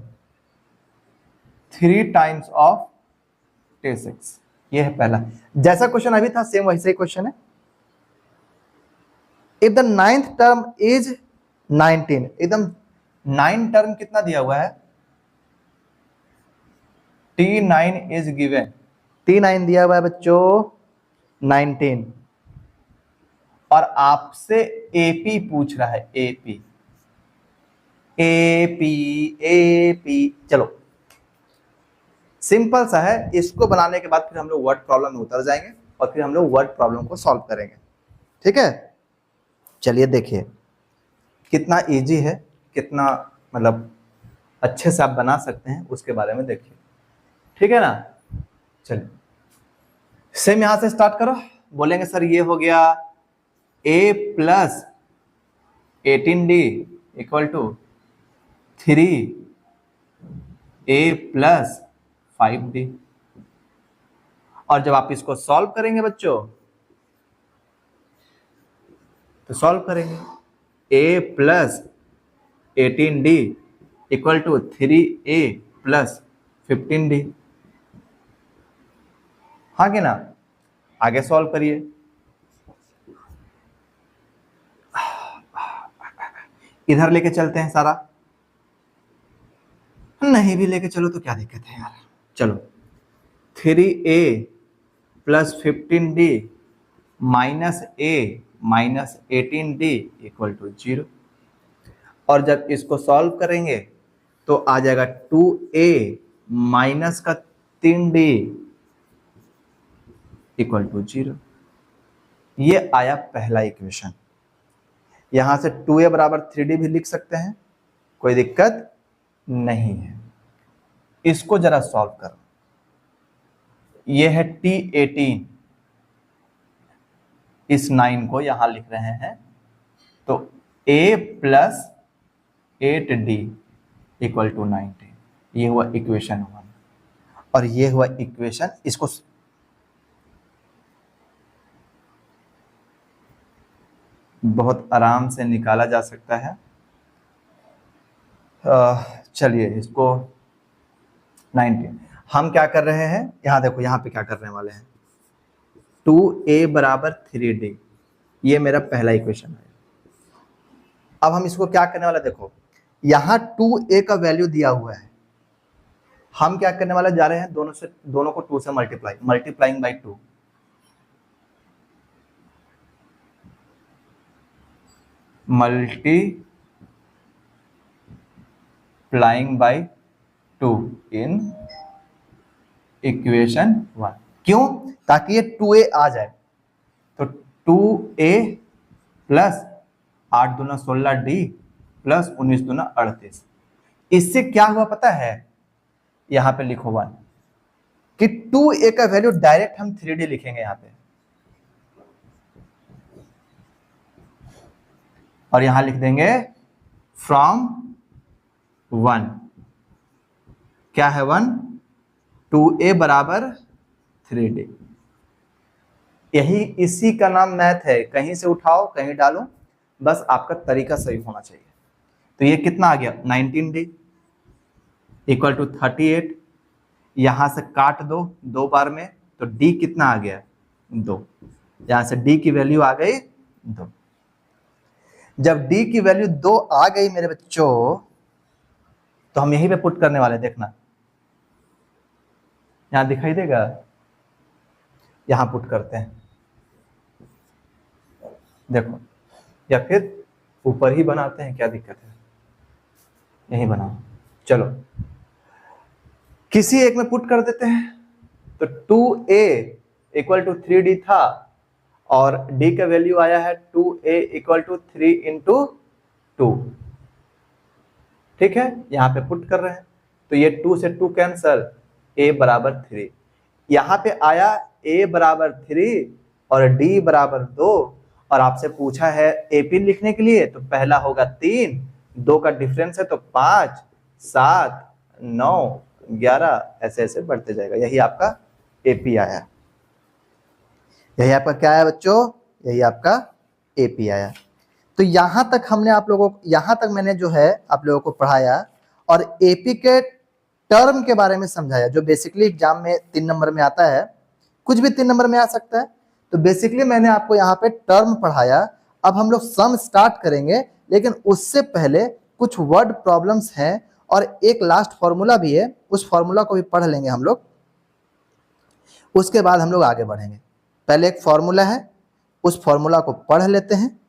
3 times of T6, ये है पहला। जैसा क्वेश्चन अभी था सेम वैसे ही क्वेश्चन है। If the 9th term is 19, एकदम 9 टर्म कितना दिया हुआ है, T9 इज गिवन, T9 दिया हुआ है बच्चों 19, और आपसे एपी पूछ रहा है, एपी एपी एपी। चलो सिंपल सा है, इसको बनाने के बाद फिर हम लोग वर्ड प्रॉब्लम में उतर जाएंगे और फिर हम लोग वर्ड प्रॉब्लम को सॉल्व करेंगे। ठीक है, चलिए देखिए कितना इजी है, कितना मतलब अच्छे से आप बना सकते हैं उसके बारे में देखिए। ठीक है ना, चलिए सेम यहां से स्टार्ट करो। बोलेंगे सर ये हो गया a plus 18d equal to 3a plus 5d, और जब आप इसको सॉल्व करेंगे बच्चों तो सॉल्व करेंगे, a plus 18d equal to 3a plus 15d, हाँ कि ना। आगे सॉल्व करिए। इधर लेके चलते हैं सारा, नहीं भी लेके चलो तो क्या दिक्कत है यार। चलो 3a plus 15d minus a minus 18d equal to 0। और जब इसको सॉल्व करेंगे तो आ जाएगा 2a माइनस का 3d इक्वल टू 0। ये आया पहला इक्वेशन। यहां से 2a बराबर 3d भी लिख सकते हैं, कोई दिक्कत नहीं है। इसको जरा सॉल्व करो। ये है T18, इस 9 को यहां लिख रहे हैं, तो a plus 8d equal to 19। ये हुआ इक्वेशन 1 और ये हुआ इक्वेशन, इसको बहुत आराम से निकाला जा सकता है। चलिए इसको 19 हम क्या कर रहे हैं, यहां देखो, यहां पे क्या करने वाले हैं, 2a बराबर 3d, ये मेरा पहला इक्वेशन है। अब हम इसको क्या करने वाला, देखो यहां 2a का वैल्यू दिया हुआ है, हम क्या करने वाले जा रहे हैं, दोनों को 2 से multiplying by 2। Multiplying by 2 in equation 1। क्यों? ताकि ये 2a आ जाए, तो 2a प्लस 8 दूना 16d प्लस 19 दूना 38। इससे क्या हुआ पता है, यहां पे लिखो 1 कि 2a का वैल्यू डायरेक्ट हम 3d लिखेंगे यहां पे, और यहां लिख देंगे फ्रॉम 1। क्या है 1? 2a बराबर 3d। यही, इसी का नाम मैथ है, कहीं से उठाओ कहीं डालो, बस आपका तरीका सही होना चाहिए। तो ये कितना आ गया, 19d इक्वल टू 38। यहां से काट दो 2 बार में, तो d कितना आ गया, 2। यहां से d की वैल्यू आ गई 2। जब d की वैल्यू 2 आ गई मेरे बच्चों, तो हम यहीं पे पुट करने वाले, देखना यहां दिखाई देगा, यहां पुट करते हैं, देखो, या फिर ऊपर ही बनाते हैं, क्या दिक्कत है, यही बनाओ। चलो किसी एक में पुट कर देते हैं, तो 2a इक्वल टू 3d था और d का वैल्यू आया है 2a इक्वल टू 3 इंटू 2। ठीक है, यहां पे पुट कर रहे हैं, तो ये 2 से 2 कैंसल, a बराबर 3। यहां पे आया a बराबर 3 और d बराबर 2, और आपसे पूछा है AP लिखने के लिए, तो पहला होगा 3, 2 का डिफरेंस है तो 5, 7, 9, 11, ऐसे ऐसे बढ़ते जाएगा। यही आपका AP आया। यही आपका क्या आया बच्चों, यही आपका AP आया। तो यहां तक हमने आप लोगों को, यहां तक मैंने जो है आप लोगों को पढ़ाया और AP के टर्म के बारे में समझाया, जो बेसिकली एग्जाम में 3 नंबर में आता है, कुछ भी 3 नंबर में आ सकता है। तो बेसिकली मैंने आपको यहाँ पे टर्म पढ़ाया। अब हम लोग सम स्टार्ट करेंगे, लेकिन उससे पहले कुछ वर्ड प्रॉब्लम्स हैं और एक लास्ट फॉर्मूला भी है, उस फॉर्मूला को भी पढ़ लेंगे हम लोग, उसके बाद हम लोग आगे बढ़ेंगे। पहले एक फॉर्मूला है, उस फॉर्मूला को पढ़ लेते हैं,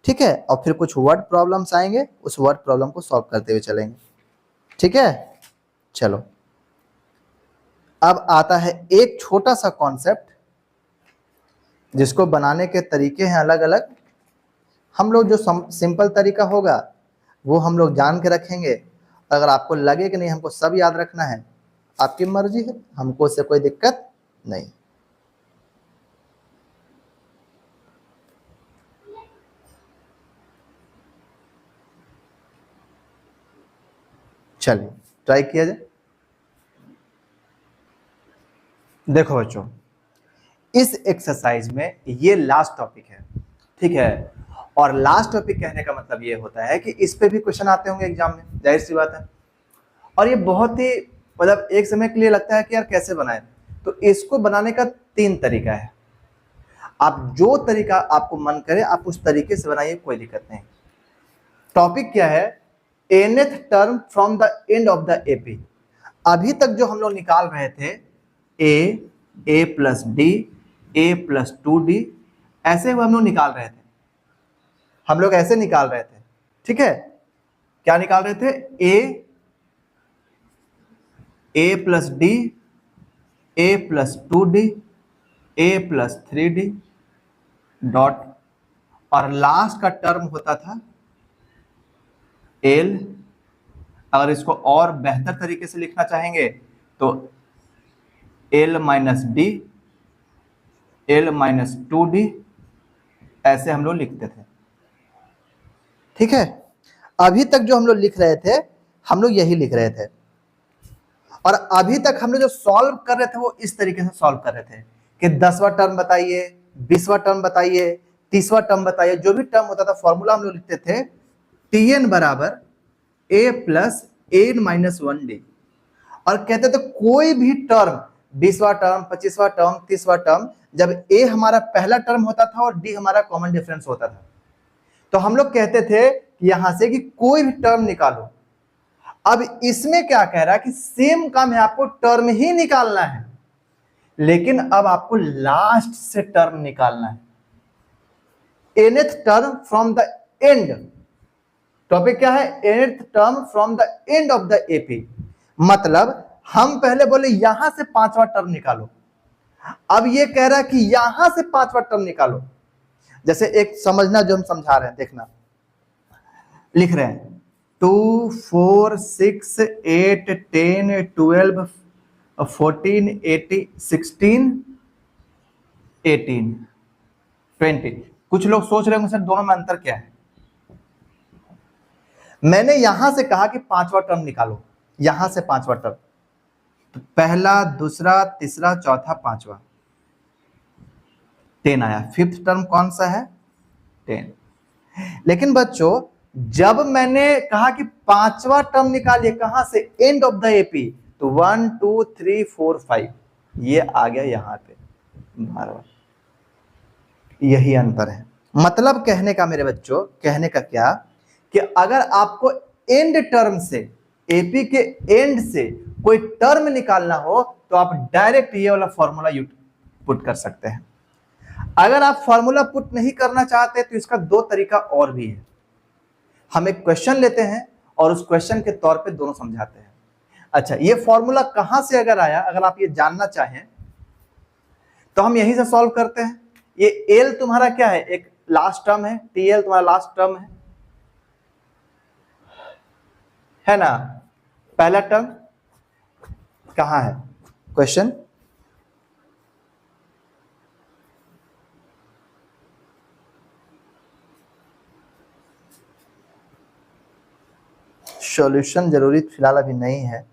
ठीक है, और फिर कुछ वर्ड प्रॉब्लम्स आएंगे, उस वर्ड प्रॉब्लम को सॉल्व करते हुए चलेंगे। ठीक है, चलो अब आता है एक छोटा सा कॉन्सेप्ट, जिसको बनाने के तरीके हैं अलग अलग। हम लोग जो सिंपल तरीका होगा वो हम लोग जान के रखेंगे। अगर आपको लगे कि नहीं हमको सब याद रखना है, आपकी मर्जी है, हमको उससे कोई दिक्कत नहीं। चलिए ट्राई किया जाए। देखो बच्चों, इस एक्सरसाइज में ये लास्ट टॉपिक है, ठीक है, और लास्ट टॉपिक कहने का मतलब ये होता है कि इस पे भी क्वेश्चन आते होंगे एग्जाम में, जाहिर सी बात है। और ये बहुत ही, मतलब एक समय के लिए लगता है कि यार कैसे बनाएं, तो इसको बनाने का 3 तरीका है। आप जो तरीका आपको मन करे आप उस तरीके से बनाइए, कोई दिक्कत नहीं। टॉपिक क्या है? nth term from the end of the AP. अभी तक जो हम लोग निकाल रहे थे a plus D, a plus 2d, ऐसे हम लोग निकाल रहे थे, हम लोग ऐसे निकाल रहे थे, ठीक है। क्या निकाल रहे थे? a plus D, a plus 2d, a plus 3d dot, और लास्ट का टर्म होता था l। अगर इसको और बेहतर तरीके से लिखना चाहेंगे तो l minus D, l minus 2d, ऐसे हम लोग लिखते थे, ठीक है। अभी तक जो हम लोग लिख रहे थे हम लोग यही लिख रहे थे, और अभी तक हम लोग जो सॉल्व कर रहे थे वो इस तरीके से सॉल्व कर रहे थे कि 10वां टर्म बताइए, 20वां टर्म बताइए, 30वां टर्म बताइए, जो भी टर्म होता था फॉर्मूला हम लोग लिखते थे tn बराबर a plus N minus 1d, और कहते थे कोई भी टर्म 20वां टर्म, 25वां टर्म, 30वां टर्म, जब a हमारा पहला टर्म होता था और d हमारा कॉमन डिफरेंस होता था, तो हम लोग कहते थे कि यहां से कि कोई भी टर्म निकालो। अब इसमें क्या कह रहा है कि सेम काम है, आपको टर्म ही निकालना है, लेकिन अब आपको लास्ट से टर्म निकालना है, nth term from the end. Topic क्या है? nth term from the end of the AP. मतलब हम पहले बोले यहां से 5वां टर्म निकालो, अब ये कह रहा है कि यहां से 5वां टर्म निकालो। जैसे एक समझना, जो हम समझा रहे हैं, देखना, लिख रहे हैं 2, 4, 6, 8, 10, 12, 14, 18, 16, 18, 20। कुछ लोग सोच रहे होंगे सर दोनों में अंतर क्या है? मैंने यहां से कहा कि 5वां टर्म निकालो, यहां से 5वां टर्म, तो पहला, दूसरा, तीसरा, चौथा, 5वां, 10 आया। 5th टर्म कौन सा है? 10। लेकिन बच्चों जब मैंने कहा कि 5वां टर्म निकालिए, कहां से? एंड ऑफ द एपी, तो 1, 2, 3, 4, 5 ये आ गया यहां पे 12वां। यही अंतर है। मतलब कहने का मेरे बच्चों, कहने का क्या कि अगर आपको एंड टर्म से, एपी के एंड से कोई टर्म निकालना हो तो आप डायरेक्ट ये वाला फॉर्मूला पुट कर सकते हैं। अगर आप फॉर्मूला पुट नहीं करना चाहते तो इसका दो तरीका और भी है। हम एक क्वेश्चन लेते हैं और उस क्वेश्चन के तौर पे दोनों समझाते हैं। अच्छा, ये फॉर्मूला कहां से अगर आया, अगर आप ये जानना चाहें तो हम यहीं से सॉल्व करते हैं। ये एल तुम्हारा क्या है? एक लास्ट टर्म है, टीएल तुम्हारा लास्ट टर्म है ना? पहला टर्म कहां है? क्वेश्चन सॉल्यूशन जरूरी फिलहाल अभी नहीं है।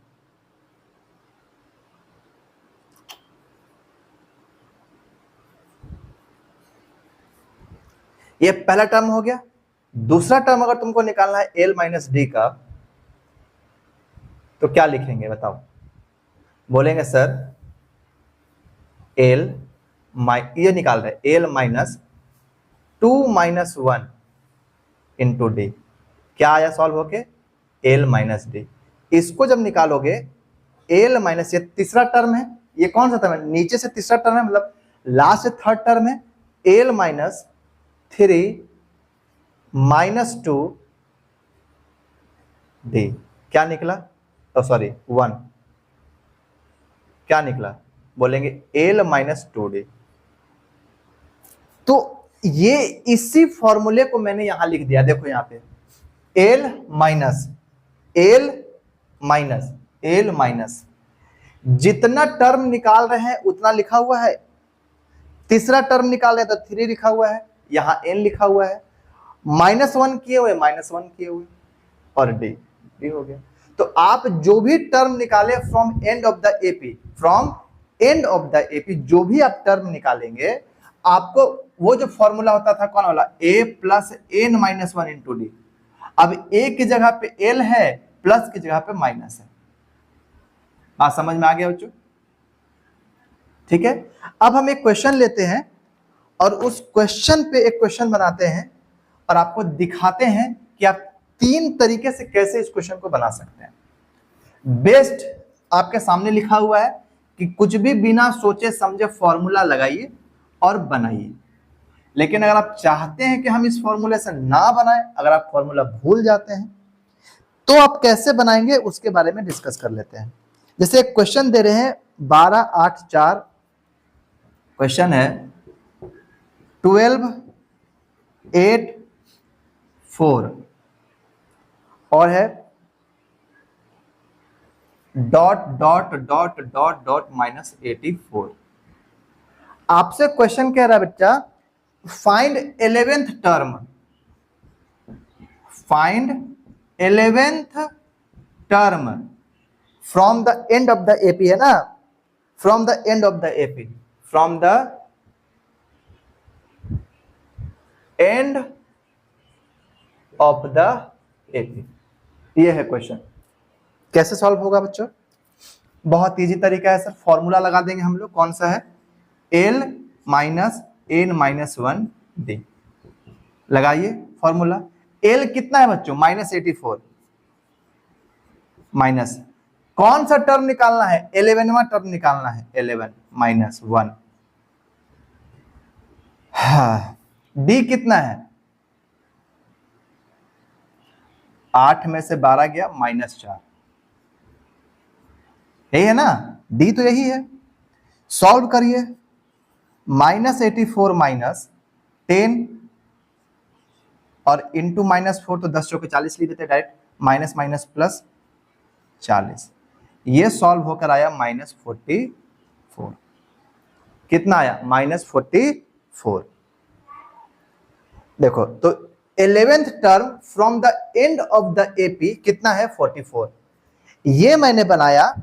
ये पहला टर्म हो गया। दूसरा टर्म अगर तुमको निकालना है एल माइनस डी का, तो क्या लिखेंगे बताओ? बोलेंगे सर एल ये निकाल रहे L minus 2 minus 1 into D. क्या आया सॉल्व होके? L minus D. इसको जब निकालोगे एल माइनस, ये तीसरा टर्म है, ये कौन सा टर्म है? नीचे से तीसरा टर्म है, मतलब लास्ट से थर्ड टर्म है। L minus 3 minus 2 D. क्या निकला? सॉरी 1। क्या निकला? बोलेंगे एल माइनस 2d। तो ये इसी फॉर्मूले को मैंने यहां लिख दिया, देखो यहां पे L minus L minus L minus, जितना टर्म निकाल रहे हैं उतना लिखा हुआ है। तीसरा टर्म निकाल रहे हैं तो 3 लिखा हुआ है, यहां एन लिखा हुआ है, -1 किए हुए, -1 किए हुए, और डी हो गया। तो आप जो भी टर्म निकाले from end of the AP, from end of the AP जो भी आप टर्म निकालेंगे, आपको वो जो फॉर्मूला होता था कौन वाला? a plus N minus 1 into d. अब a की जगह पे l है, प्लस की जगह पे माइनस है। बात समझ में आ गया बच्चों? ठीक है। अब हम एक क्वेश्चन लेते हैं और उस क्वेश्चन पे एक क्वेश्चन बनाते हैं और आपको दिखाते हैं कि आप 3 तरीके से कैसे इस क्वेश्चन को बना सकते हैं। बेस्ट आपके सामने लिखा हुआ है कि कुछ भी बिना सोचे समझे फॉर्मूला लगाइए और बनाइए। लेकिन अगर आप चाहते हैं कि हम इस फॉर्मूले से ना बनाएं, अगर आप फॉर्मूला भूल जाते हैं तो आप कैसे बनाएंगे उसके बारे में डिस्कस कर लेते हैं। जैसे एक क्वेश्चन दे रहे हैं 12, 8, 4, क्वेश्चन है 12, 8, 4 और है dot dot dot dot dot -84। आपसे क्वेश्चन कह रहा है बच्चा find 11th term, find 11th term from the end of the AP, है ना, from the end of the AP, from the end of the AP. ये है क्वेश्चन। कैसे सॉल्व होगा बच्चों? बहुत इजी तरीका है सर, फॉर्मूला लगा देंगे हम लोग। कौन सा है? L minus n minus 1 d। लगाइए फॉर्मूला। L कितना है बच्चों? -84 माइनस कौन सा टर्म निकालना है? 11वां टर्म निकालना है। 11 माइनस 1। हाँ, d कितना है? 8 में से 12 गया -4, यही है ना? d तो यही है। सॉल्व करिए। -84 माइनस 10 और इंटू -4 तो 10 चौके 40 लिख देते डायरेक्ट, माइनस माइनस प्लस 40। ये सॉल्व होकर आया -44। कितना आया? -44। देखो तो 11th term from the end of the AP कितना है? 44। ये मैंने बनाया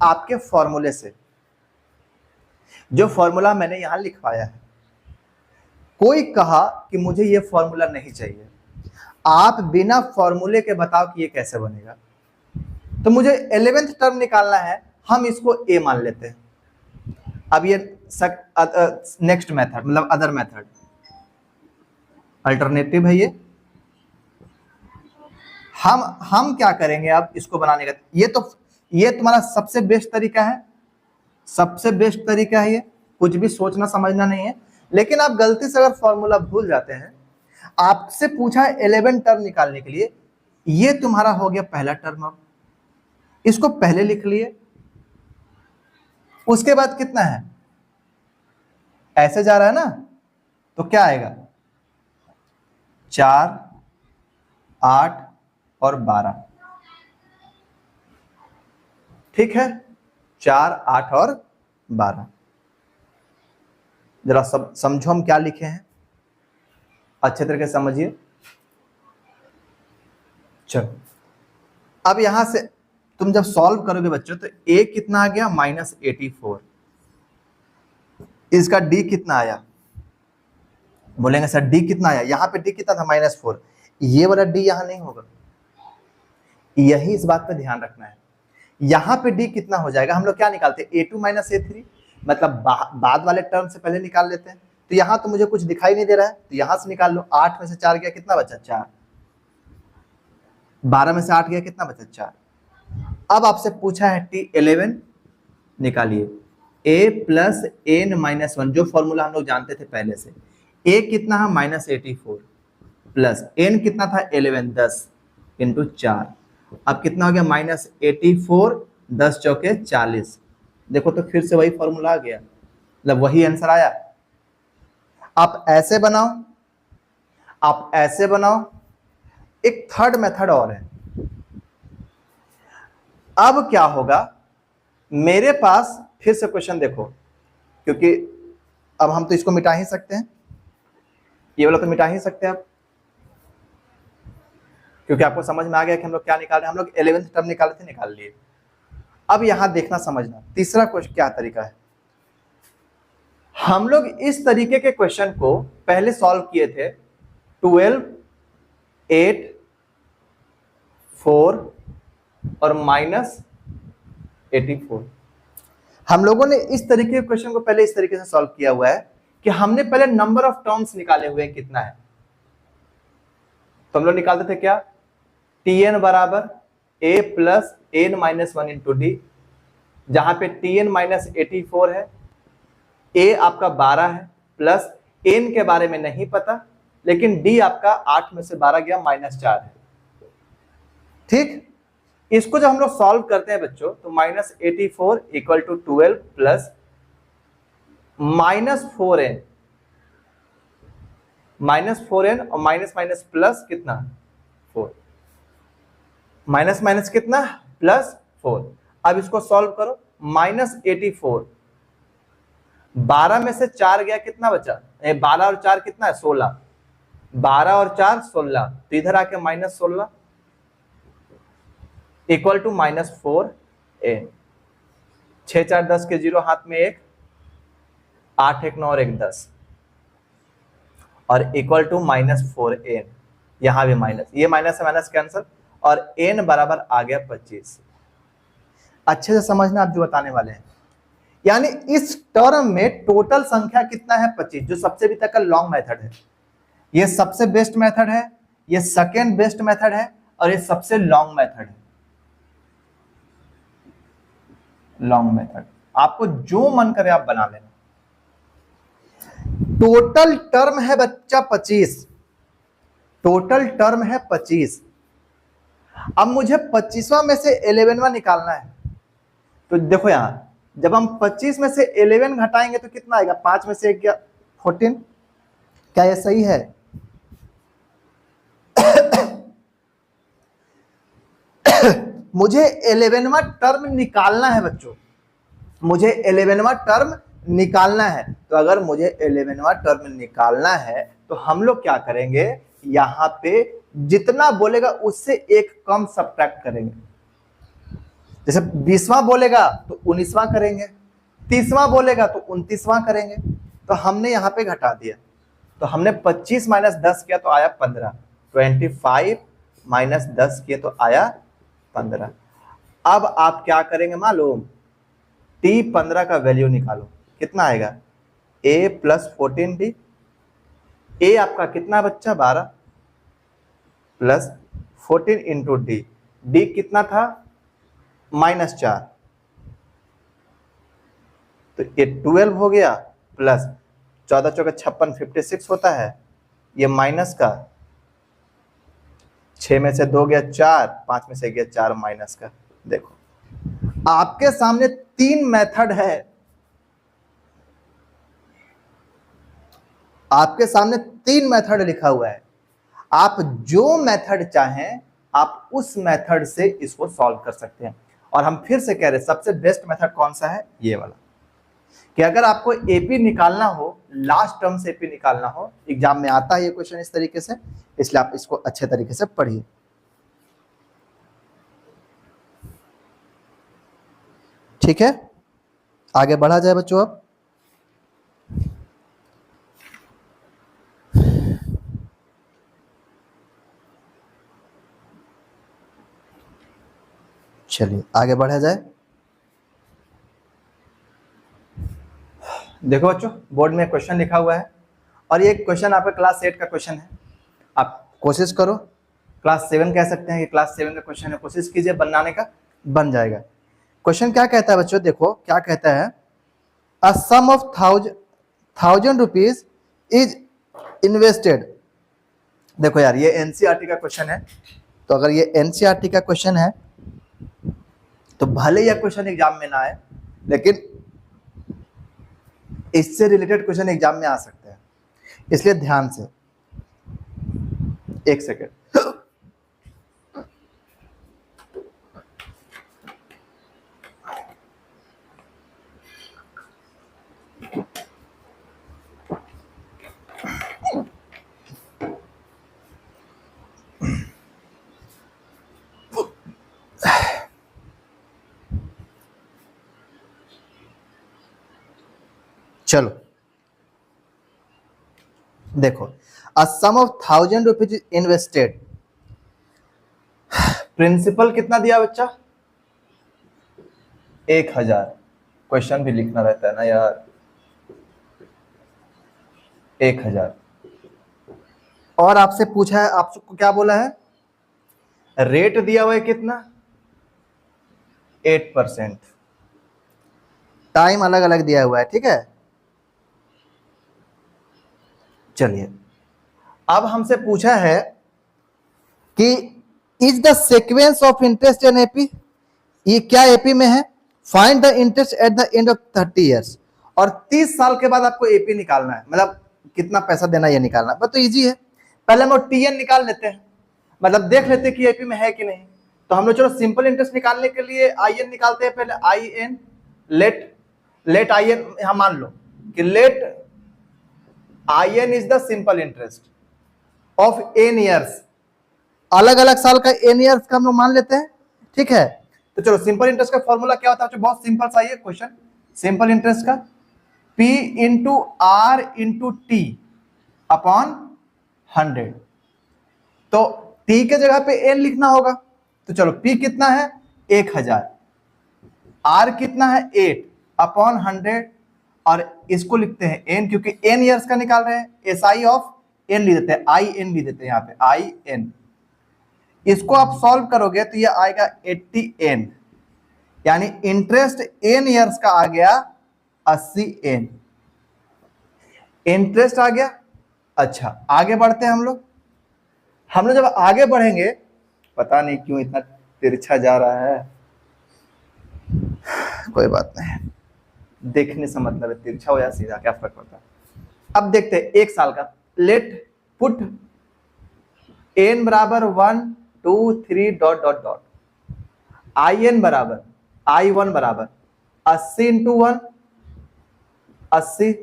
आपके फॉर्मूले से, जो फॉर्मूला मैंने यहां लिखवाया है। कोई कहा कि मुझे ये फॉर्मूला नहीं चाहिए, आप बिना फॉर्मूले के बताओ कि ये कैसे बनेगा। तो मुझे 11th टर्म निकालना है, हम इसको a मान लेते हैं। अब ये नेक्स्ट मेथड, मतलब अदर मेथड, अल्टरनेटिव है ये। हम क्या करेंगे अब इसको बनाने का? ये तुम्हारा सबसे बेस्ट तरीका है, सबसे बेस्ट तरीका है ये। कुछ भी सोचना समझना नहीं है। लेकिन आप गलती से अगर फॉर्मूला भूल जाते हैं, आपसे पूछा है 11 टर्म निकालने के लिए, ये तुम्हारा हो गया पहला टर्म। अब इसको पहले लिख लिए। उसके बाद कितना है? ऐसे जा रहा है ना, तो क्या आएगा? 4, 8 और 12। ठीक है, 4, 8 और 12। जरा सब समझो हम क्या लिखे हैं, अच्छे तरीके से समझिए। चलो, अब यहां से तुम जब सॉल्व करोगे बच्चों, तो a कितना आ गया? -84। इसका d कितना आया? बोलेंगे सर d कितना आया? यहां पे d कितना था? -4। ये वाला d यहां नहीं होगा, यही इस बात पे ध्यान रखना है। यहां पे d कितना हो जाएगा? हम लोग क्या निकालते हैं? a2 - a3, मतलब बाद वाले टर्म से पहले निकाल लेते हैं। तो यहां तो मुझे कुछ दिखाई नहीं दे रहा है, तो यहां से निकाल लो। 8 में से 4 गया, कितना बचा? 4। 12 में से 8 गया, कितना बचा? 4। अब आपसे पूछा है T11 निकालिए। a प्लस n माइनस 1, जो फॉर्मूला हम लोग जानते थे पहले से। a कितना है? -84 प्लस n कितना था? 11, 10 इंटू 4। अब कितना हो गया? -84, 10 चौके 40। देखो तो फिर से वही फॉर्मूला आ गया, मतलब वही आंसर आया। आप ऐसे बनाओ, आप ऐसे बनाओ। एक थर्ड मेथड और है। अब क्या होगा? मेरे पास फिर से क्वेश्चन देखो, क्योंकि अब हम तो इसको मिटा ही सकते हैं, ये वाला तो मिटा ही सकते हैं आप, क्योंकि आपको समझ में आ गया कि हम लोग क्या निकाल रहे हैं। हम लोग 11th टर्म निकाले थे, निकाल लिए। अब यहां देखना समझना, तीसरा क्वेश्चन क्या तरीका है। हम लोग इस तरीके के क्वेश्चन को पहले सॉल्व किए थे। 12, 8, 4 और -84। हम लोगों ने इस तरीके के क्वेश्चन को पहले इस तरीके से सॉल्व किया हुआ है कि हमने पहले नंबर ऑफ टर्म्स निकाले हुए कितना है, तो हम लोग निकालते थे क्या, Tn बराबर a plus n minus 1 into D, जहां पे Tn माइनस 84 है, a आपका 12 है, प्लस n के बारे में नहीं पता, लेकिन d आपका 8 में से 12 गया -4 है। ठीक, इसको जब हम लोग सॉल्व करते हैं बच्चों, तो -84 equal to 12 plus -4n, -4n और माइनस माइनस प्लस कितना 4, माइनस माइनस कितना +4। अब इसको सॉल्व करो, -84, 12 में से 4 गया, कितना बचा, 12 और 4 कितना है 16, 12 और 4 16, तो इधर आके -16 इक्वल टू -4n, 6 4 10 के 0 हाथ में 1, 8 1 9 और 1 10, और इक्वल टू -4n, यहां भी माइनस, ये माइनस से माइनस कैंसिल, और n बराबर आ गया 25। अच्छे से समझना आप जो बताने वाले हैं, यानी इस टर्म में टोटल संख्या कितना है 25, जो सबसे अभी तक का लॉन्ग मेथड है, ये सबसे बेस्ट मेथड है, ये सेकेंड बेस्ट मेथड है, और ये सबसे लॉन्ग मेथड है। लॉन्ग मेथड आपको जो मन करे आप बना लेना। टोटल टर्म है बच्चा 25, टोटल टर्म है 25। अब मुझे 25वां में से 11वां निकालना है, तो देखो यहां जब हम 25 में से 11 घटाएंगे तो कितना आएगा, 5 में से 1 गया 14, क्या ये सही है? मुझे 11वां टर्म निकालना है बच्चों, मुझे 11वां टर्म निकालना है। तो अगर मुझे 11वां टर्म निकालना है तो हम लोग क्या करेंगे, यहां पे जितना बोलेगा उससे एक कम सब्ट्रैक्ट करेंगे। जैसे 20वां बोलेगा तो 19वां करेंगे, 30वां बोलेगा तो 29वां करेंगे, तो हमने यहां पे घटा दिया। तो हमने 25 माइनस 10 किया तो आया 15, 25 माइनस 10 किया तो आया 15। अब आप क्या करेंगे मालूम, T15 का वैल्यू निकालो, कितना आएगा, a प्लस 14d, a आपका कितना बच्चा 12 प्लस 14 इंटू डी, डी कितना था -4, तो ये 12 हो गया, प्लस 14 चौका 56 56 होता है, ये माइनस का 6 में से 2 गया 4, 5 में से गया 4 माइनस का। देखो आपके सामने 3 मेथड है, आपके सामने 3 मेथड लिखा हुआ है, आप जो मेथड चाहें आप उस मेथड से इसको सॉल्व कर सकते हैं। और हम फिर से कह रहे हैं सबसे बेस्ट मेथड कौन सा है, ये वाला, कि अगर आपको एपी निकालना हो, लास्ट टर्म से एपी निकालना हो, एग्जाम में आता है ये क्वेश्चन इस तरीके से, इसलिए आप इसको अच्छे तरीके से पढ़िए। ठीक है, आगे बढ़ा जाए बच्चों। अब चलिए आगे बढ़ा जाए। देखो बच्चों, बोर्ड में क्वेश्चन लिखा हुआ है, और ये क्वेश्चन आपका क्लास 8 का क्वेश्चन है। आप कोशिश करो, क्लास 7 कह सकते हैं कि क्लास 7 का क्वेश्चन है, कोशिश कीजिए बनाने का, बन जाएगा। क्वेश्चन क्या कहता है बच्चों, देखो क्या कहता है, अ सम ऑफ 1000 रुपीज इज इन्वेस्टेड। देखो यार ये एनसीईआरटी का क्वेश्चन है, तो अगर ये एनसीईआरटी का क्वेश्चन है तो भले यह क्वेश्चन एग्जाम में ना आए, लेकिन इससे रिलेटेड क्वेश्चन एग्जाम में आ सकते हैं, इसलिए ध्यान से, एक सेकेंड। चलो देखो, अ सम ऑफ 1000 रुपीज इन्वेस्टेड, प्रिंसिपल कितना दिया बच्चा 1000, क्वेश्चन भी लिखना रहता है ना यार। 1000। और आपसे पूछा है, आपको क्या बोला है, रेट दिया हुआ है कितना, 8%। टाइम अलग अलग दिया हुआ है, ठीक है। चलिए, अब हमसे पूछा है कि is the sequence of interest in AP, ये क्या एपी में है, find the interest at the end of 30 years, और 30 साल के बाद आपको एपी निकालना है, मतलब कितना पैसा देना ये निकालना है। बस तो इजी है, पहले हम लोग टीएन निकाल लेते हैं, मतलब देख लेते हैं कि एपी में है कि नहीं। तो हम लोग चलो सिंपल इंटरेस्ट निकालने के लिए आईएन निकालते हैं, पहले आईएन, लेट आईएन, यहां मान लो कि let I n is the simple interest of n years, अलग अलग साल का एन ईयर्स का हम लोग मान लेते हैं, ठीक है। तो चलो सिंपल इंटरेस्ट का फॉर्मूला क्या होता है, बहुत सिंपल सा ये क्वेश्चन, सिंपल इंटरेस्ट का P into R into T upon 100। तो T के जगह पे N लिखना होगा, तो चलो P कितना है 1000, R कितना है 8 अपॉन 100, और इसको लिखते हैं N, क्योंकि N ईयर्स का निकाल रहे हैं, SI ऑफ N लिख देते हैं, IN लिख देते हैं यहाँ पे IN। इसको आप सॉल्व करोगे तो ये आएगा 80N, यानी इंटरेस्ट N ईयर्स का आ गया 80N, इंटरेस्ट आ गया। अच्छा, आगे बढ़ते हैं हम लोग जब आगे बढ़ेंगे, पता नहीं क्यों इतना तिरछा जा रहा है, कोई बात नहीं, देखने से मतलब है, तिरछा हो या सीधा क्या फर्क पड़ता है। अब देखते हैं एक साल का, लेट पुट N बराबर 1 2 3 डॉट डॉट डॉट, IN बराबर I1 बराबर 80 इंटू 1 80,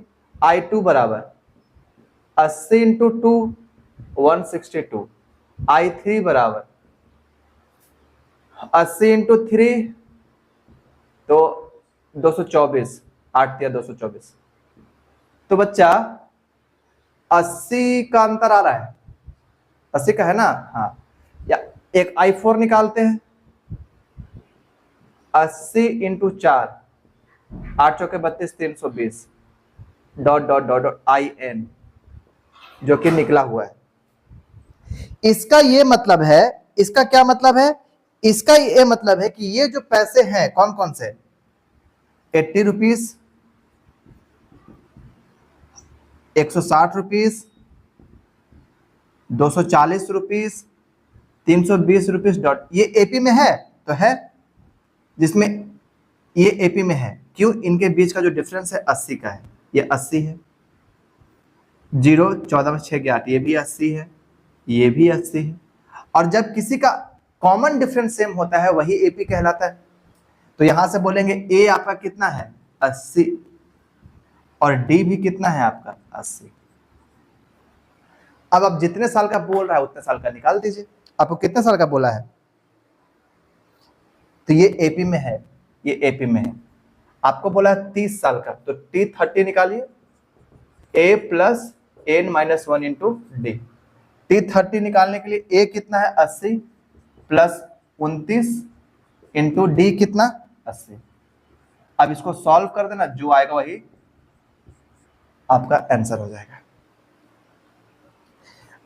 I2 बराबर 80 इंटू 2 162, I3 बराबर 80 इंटू 3 तो 224, 8 या 224। तो बच्चा 80 का अंतर आ रहा है, 80 का है ना, हाँ, या एक I4 निकालते हैं, 80 इंटू 4 8 चौके 32 320 dot dot dot dot IN, जो कि निकला हुआ है। इसका ये मतलब है, इसका क्या मतलब है, इसका ये मतलब है कि ये जो पैसे हैं कौन कौन से, 80 rupees, 160 rupees, 240 rupees, 320 rupees dot, ये एपी में है तो है, जिसमें ये एपी में है, क्यों, इनके बीच का जो डिफरेंस है 80 का है, ये 80 है, 0 14 में 6 गया 8, ये भी 80 है, ये भी 80 है, और जब किसी का कॉमन डिफरेंस सेम होता है वही एपी कहलाता है। तो यहां से बोलेंगे ए आपका कितना है 80, और डी भी कितना है आपका 80। अब आप जितने साल का बोल रहा है उतने साल का निकाल दीजिए, आपको कितने साल का बोला है, तो ये एपी में है, ये एपी में है, आपको बोला है 30 साल का, तो T30 निकालिए, A plus N minus 1 into D. T30 निकालने के लिए A कितना है 80 प्लस 29 इंटू डी कितना 80। अब इसको सॉल्व कर देना, जो आएगा वही आपका आंसर हो जाएगा,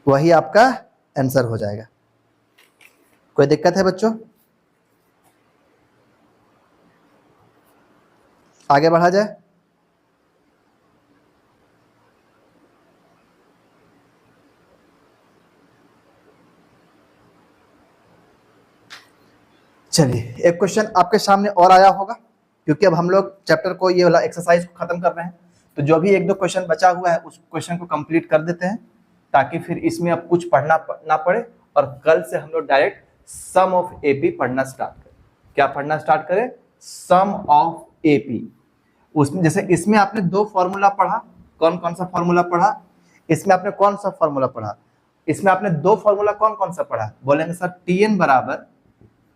वही आपका आंसर हो जाएगा। कोई दिक्कत है बच्चों, आगे बढ़ा जाए। चलिए, एक क्वेश्चन आपके सामने और आया होगा, क्योंकि अब हम लोग चैप्टर को, ये वाला एक्सरसाइज को खत्म कर रहे हैं, तो जो भी एक दो क्वेश्चन बचा हुआ है उस क्वेश्चन को कंप्लीट कर देते हैं, ताकि फिर इसमें अब कुछ पढ़ना ना पड़े, और कल से हम लोग डायरेक्ट सम ऑफ एपी पढ़ना स्टार्ट करें। क्या पढ़ना स्टार्ट करें, सम ऑफ एपी। उसमें जैसे इसमें आपने दो फॉर्मूला पढ़ा, कौन कौन सा फॉर्मूला पढ़ा, इसमें आपने कौन सा फॉर्मूला पढ़ा, इसमें आपने दो फॉर्मूला कौन कौन सा पढ़ा, बोलेंगे सर Tn बराबर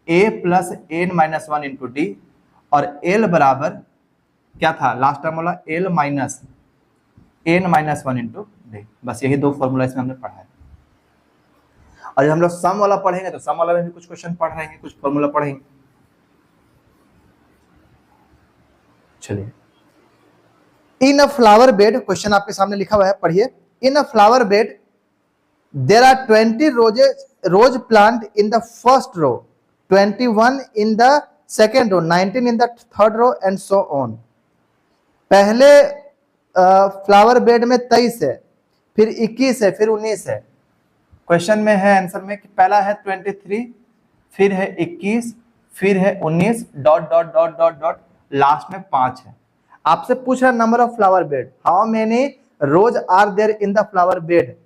A plus N minus 1 into d, और L बराबर क्या था लास्ट टर्म वाला, L minus N minus 1 into D. बस यही दो फॉर्मूला इसमें हमने पढ़ा है। और जब हम लोग सम वाला पढ़ेंगे तो सम वाला में भी कुछ क्वेश्चन पढ़ रहे हैं, कुछ फॉर्मूला पढ़ेंगे। चलिए, in a flower bed, question आपके सामने लिखा हुआ है, पढ़िए। In a flower bed there are 20 rose plant in the first row, 21 in the second row, 19 in the third row and so on. पहले फ्लावर बेड में 23 है, फिर 21 है, फिर 19 है। क्वेश्चन में है आंसर में कि पहला है 23, फिर है 21, फिर है 19 dot dot dot dot dot, last में 5 है। आपसे पूछ रहा number of flower bed, how many rose are there in the flower bed?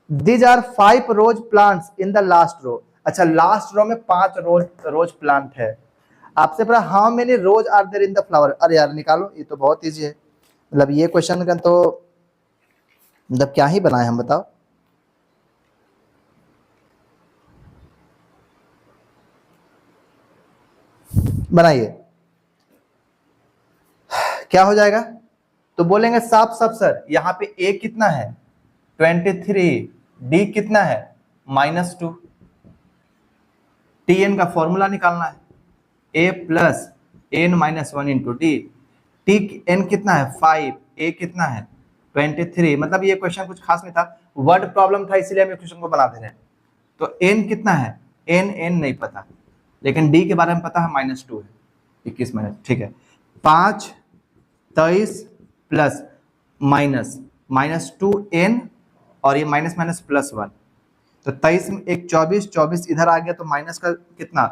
These are 5 rose plants in the last row. अच्छा, लास्ट रो में 5 रोज प्लांट है। आपसे पूछा how many rose are there in the flower. अरे यार निकालो, ये तो बहुत इजी है। मतलब ये क्वेश्चन का तो मतलब क्या ही बनाए हम, बताओ। बनाइए, क्या हो जाएगा? तो बोलेंगे साफ साफ सर यहाँ पे ए कितना है 23, डी कितना है -2। टी एन का फॉर्मूला निकालना है, A plus N minus 1 into D. T N कितना है 5, ए कितना है 23। मतलब ये क्वेश्चन कुछ खास नहीं था, वर्ड प्रॉब्लम था, इसीलिए हम क्वेश्चन को बना दे रहे हैं। तो एन कितना है, एन नहीं पता, लेकिन डी के बारे में पता है -2 है, 21 माइनस, ठीक है। 5 23 प्लस -2 एन और ये माइनस माइनस प्लस 1, तो 23 में एक 24 इधर आ गया तो माइनस का कितना,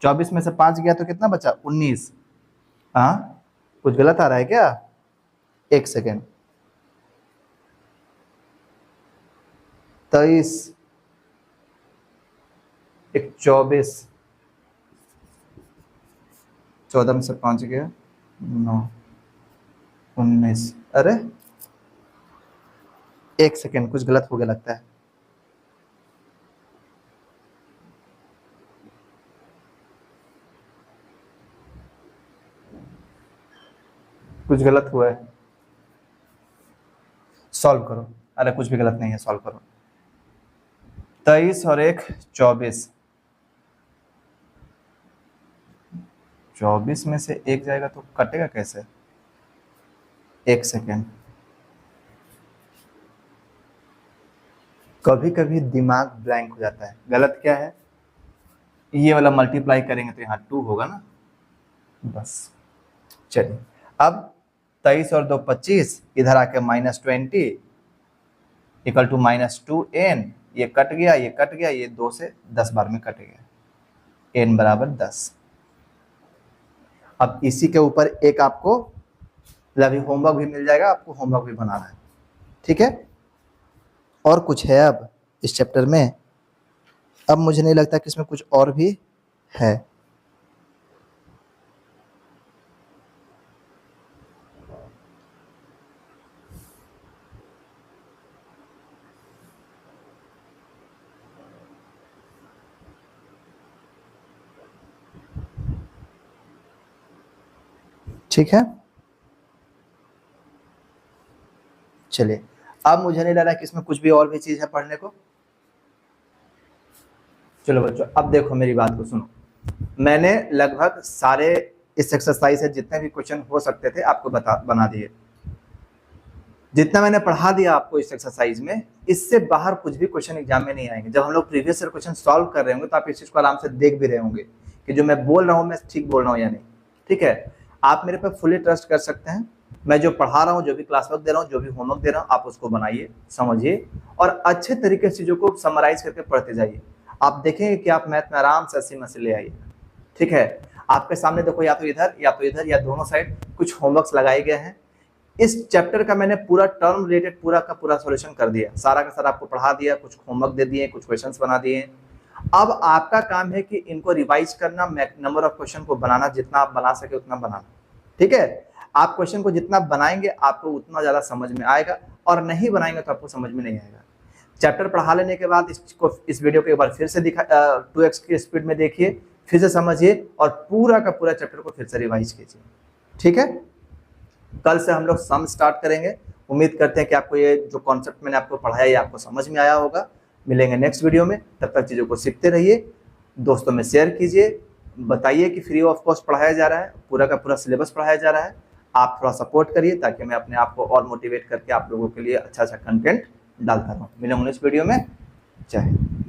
24 में से 5 गया तो कितना बचा 19। हाँ कुछ गलत आ रहा है क्या? एक सेकेंड, 23 एक 24, 14 में से 5 गया 9 19। अरे एक सेकेंड, कुछ गलत हो गया लगता है। कुछ गलत हुआ है, सॉल्व करो। अरे कुछ भी गलत नहीं है, सॉल्व करो। 23 और 1 24, 24 में से 1 जाएगा तो कटेगा कैसे? एक सेकेंड, कभी कभी दिमाग ब्लैंक हो जाता है। गलत क्या है, ये वाला मल्टीप्लाई करेंगे तो यहाँ 2 होगा ना, बस। चलिए अब 23 और 2 25, इधर आके -20 इक्वल टू -2n, ये कट गया, ये कट गया, ये 2 से 10 बार में कट गया, n बराबर 10। अब इसी के ऊपर एक आपको अभी होमवर्क भी मिल जाएगा, आपको होमवर्क भी बनाना है, ठीक है। और कुछ है अब इस चैप्टर में? अब मुझे नहीं लगता कि इसमें कुछ और भी है। ठीक है, चलिए अब मुझे नहीं लग रहा कि इसमें कुछ भी और भी चीज है पढ़ने को। चलो बच्चों, अब देखो मेरी बात को सुनो। मैंने लगभग सारे इस एक्सरसाइज से जितने भी क्वेश्चन हो सकते थे आपको बना दिए। जितना मैंने पढ़ा दिया आपको इस एक्सरसाइज में, इससे बाहर कुछ भी क्वेश्चन एग्जाम में नहीं आएंगे। जब हम लोग प्रीवियस ईयर क्वेश्चन सॉल्व कर रहे होंगे तो आप इस चीज को आराम से देख भी रहे होंगे कि जो मैं बोल रहा हूँ मैं ठीक बोल रहा हूँ या नहीं। ठीक है, आप मेरे पे फुली ट्रस्ट कर सकते हैं। मैं जो पढ़ा रहा हूँ, जो भी क्लास वर्क दे रहा हूँ, जो भी होमवर्क दे रहा हूँ, आप उसको बनाइए, समझिए और अच्छे तरीके से चीजों को समराइज करके पढ़ते जाइए। आप देखेंगे कि आप मैथ में आराम से 80 में से ले आइए। ठीक है, आपके सामने देखो या तो इधर या दोनों साइड कुछ होमवर्क्स लगाए गए हैं। इस चैप्टर का मैंने पूरा टर्म रिलेटेड पूरा का पूरा सॉल्यूशन कर दिया, सारा का सारा आपको पढ़ा दिया, कुछ होमवर्क दे दिए, कुछ क्वेश्चंस बना दिए। अब आपका काम है कि इनको रिवाइज करना, नंबर ऑफ क्वेश्चन को बनाना, जितना आप बना सके उतना बनाना। ठीक है, आप क्वेश्चन को जितना बनाएंगे आपको उतना ज्यादा समझ में आएगा, और नहीं बनाएंगे तो आपको समझ में नहीं आएगा। चैप्टर पढ़ा लेने के बाद इस वीडियो को एक बार फिर से 2x की स्पीड में देखिए, फिर से समझिए और पूरा का पूरा चैप्टर को फिर से रिवाइज कीजिए। ठीक है, कल से हम लोग सम स्टार्ट करेंगे। उम्मीद करते हैं कि आपको ये जो कॉन्सेप्ट मैंने आपको पढ़ाया ये आपको समझ में आया होगा। मिलेंगे नेक्स्ट वीडियो में, तब तक चीज़ों को सीखते रहिए, दोस्तों में शेयर कीजिए, बताइए कि फ्री ऑफ कॉस्ट पढ़ाया जा रहा है, पूरा का पूरा सिलेबस पढ़ाया जा रहा है। आप थोड़ा सपोर्ट करिए ताकि मैं अपने आप को और मोटिवेट करके आप लोगों के लिए अच्छा अच्छा कंटेंट डालता रहूँ। मिलेंगे नेक्स्ट वीडियो में। जय हिंद।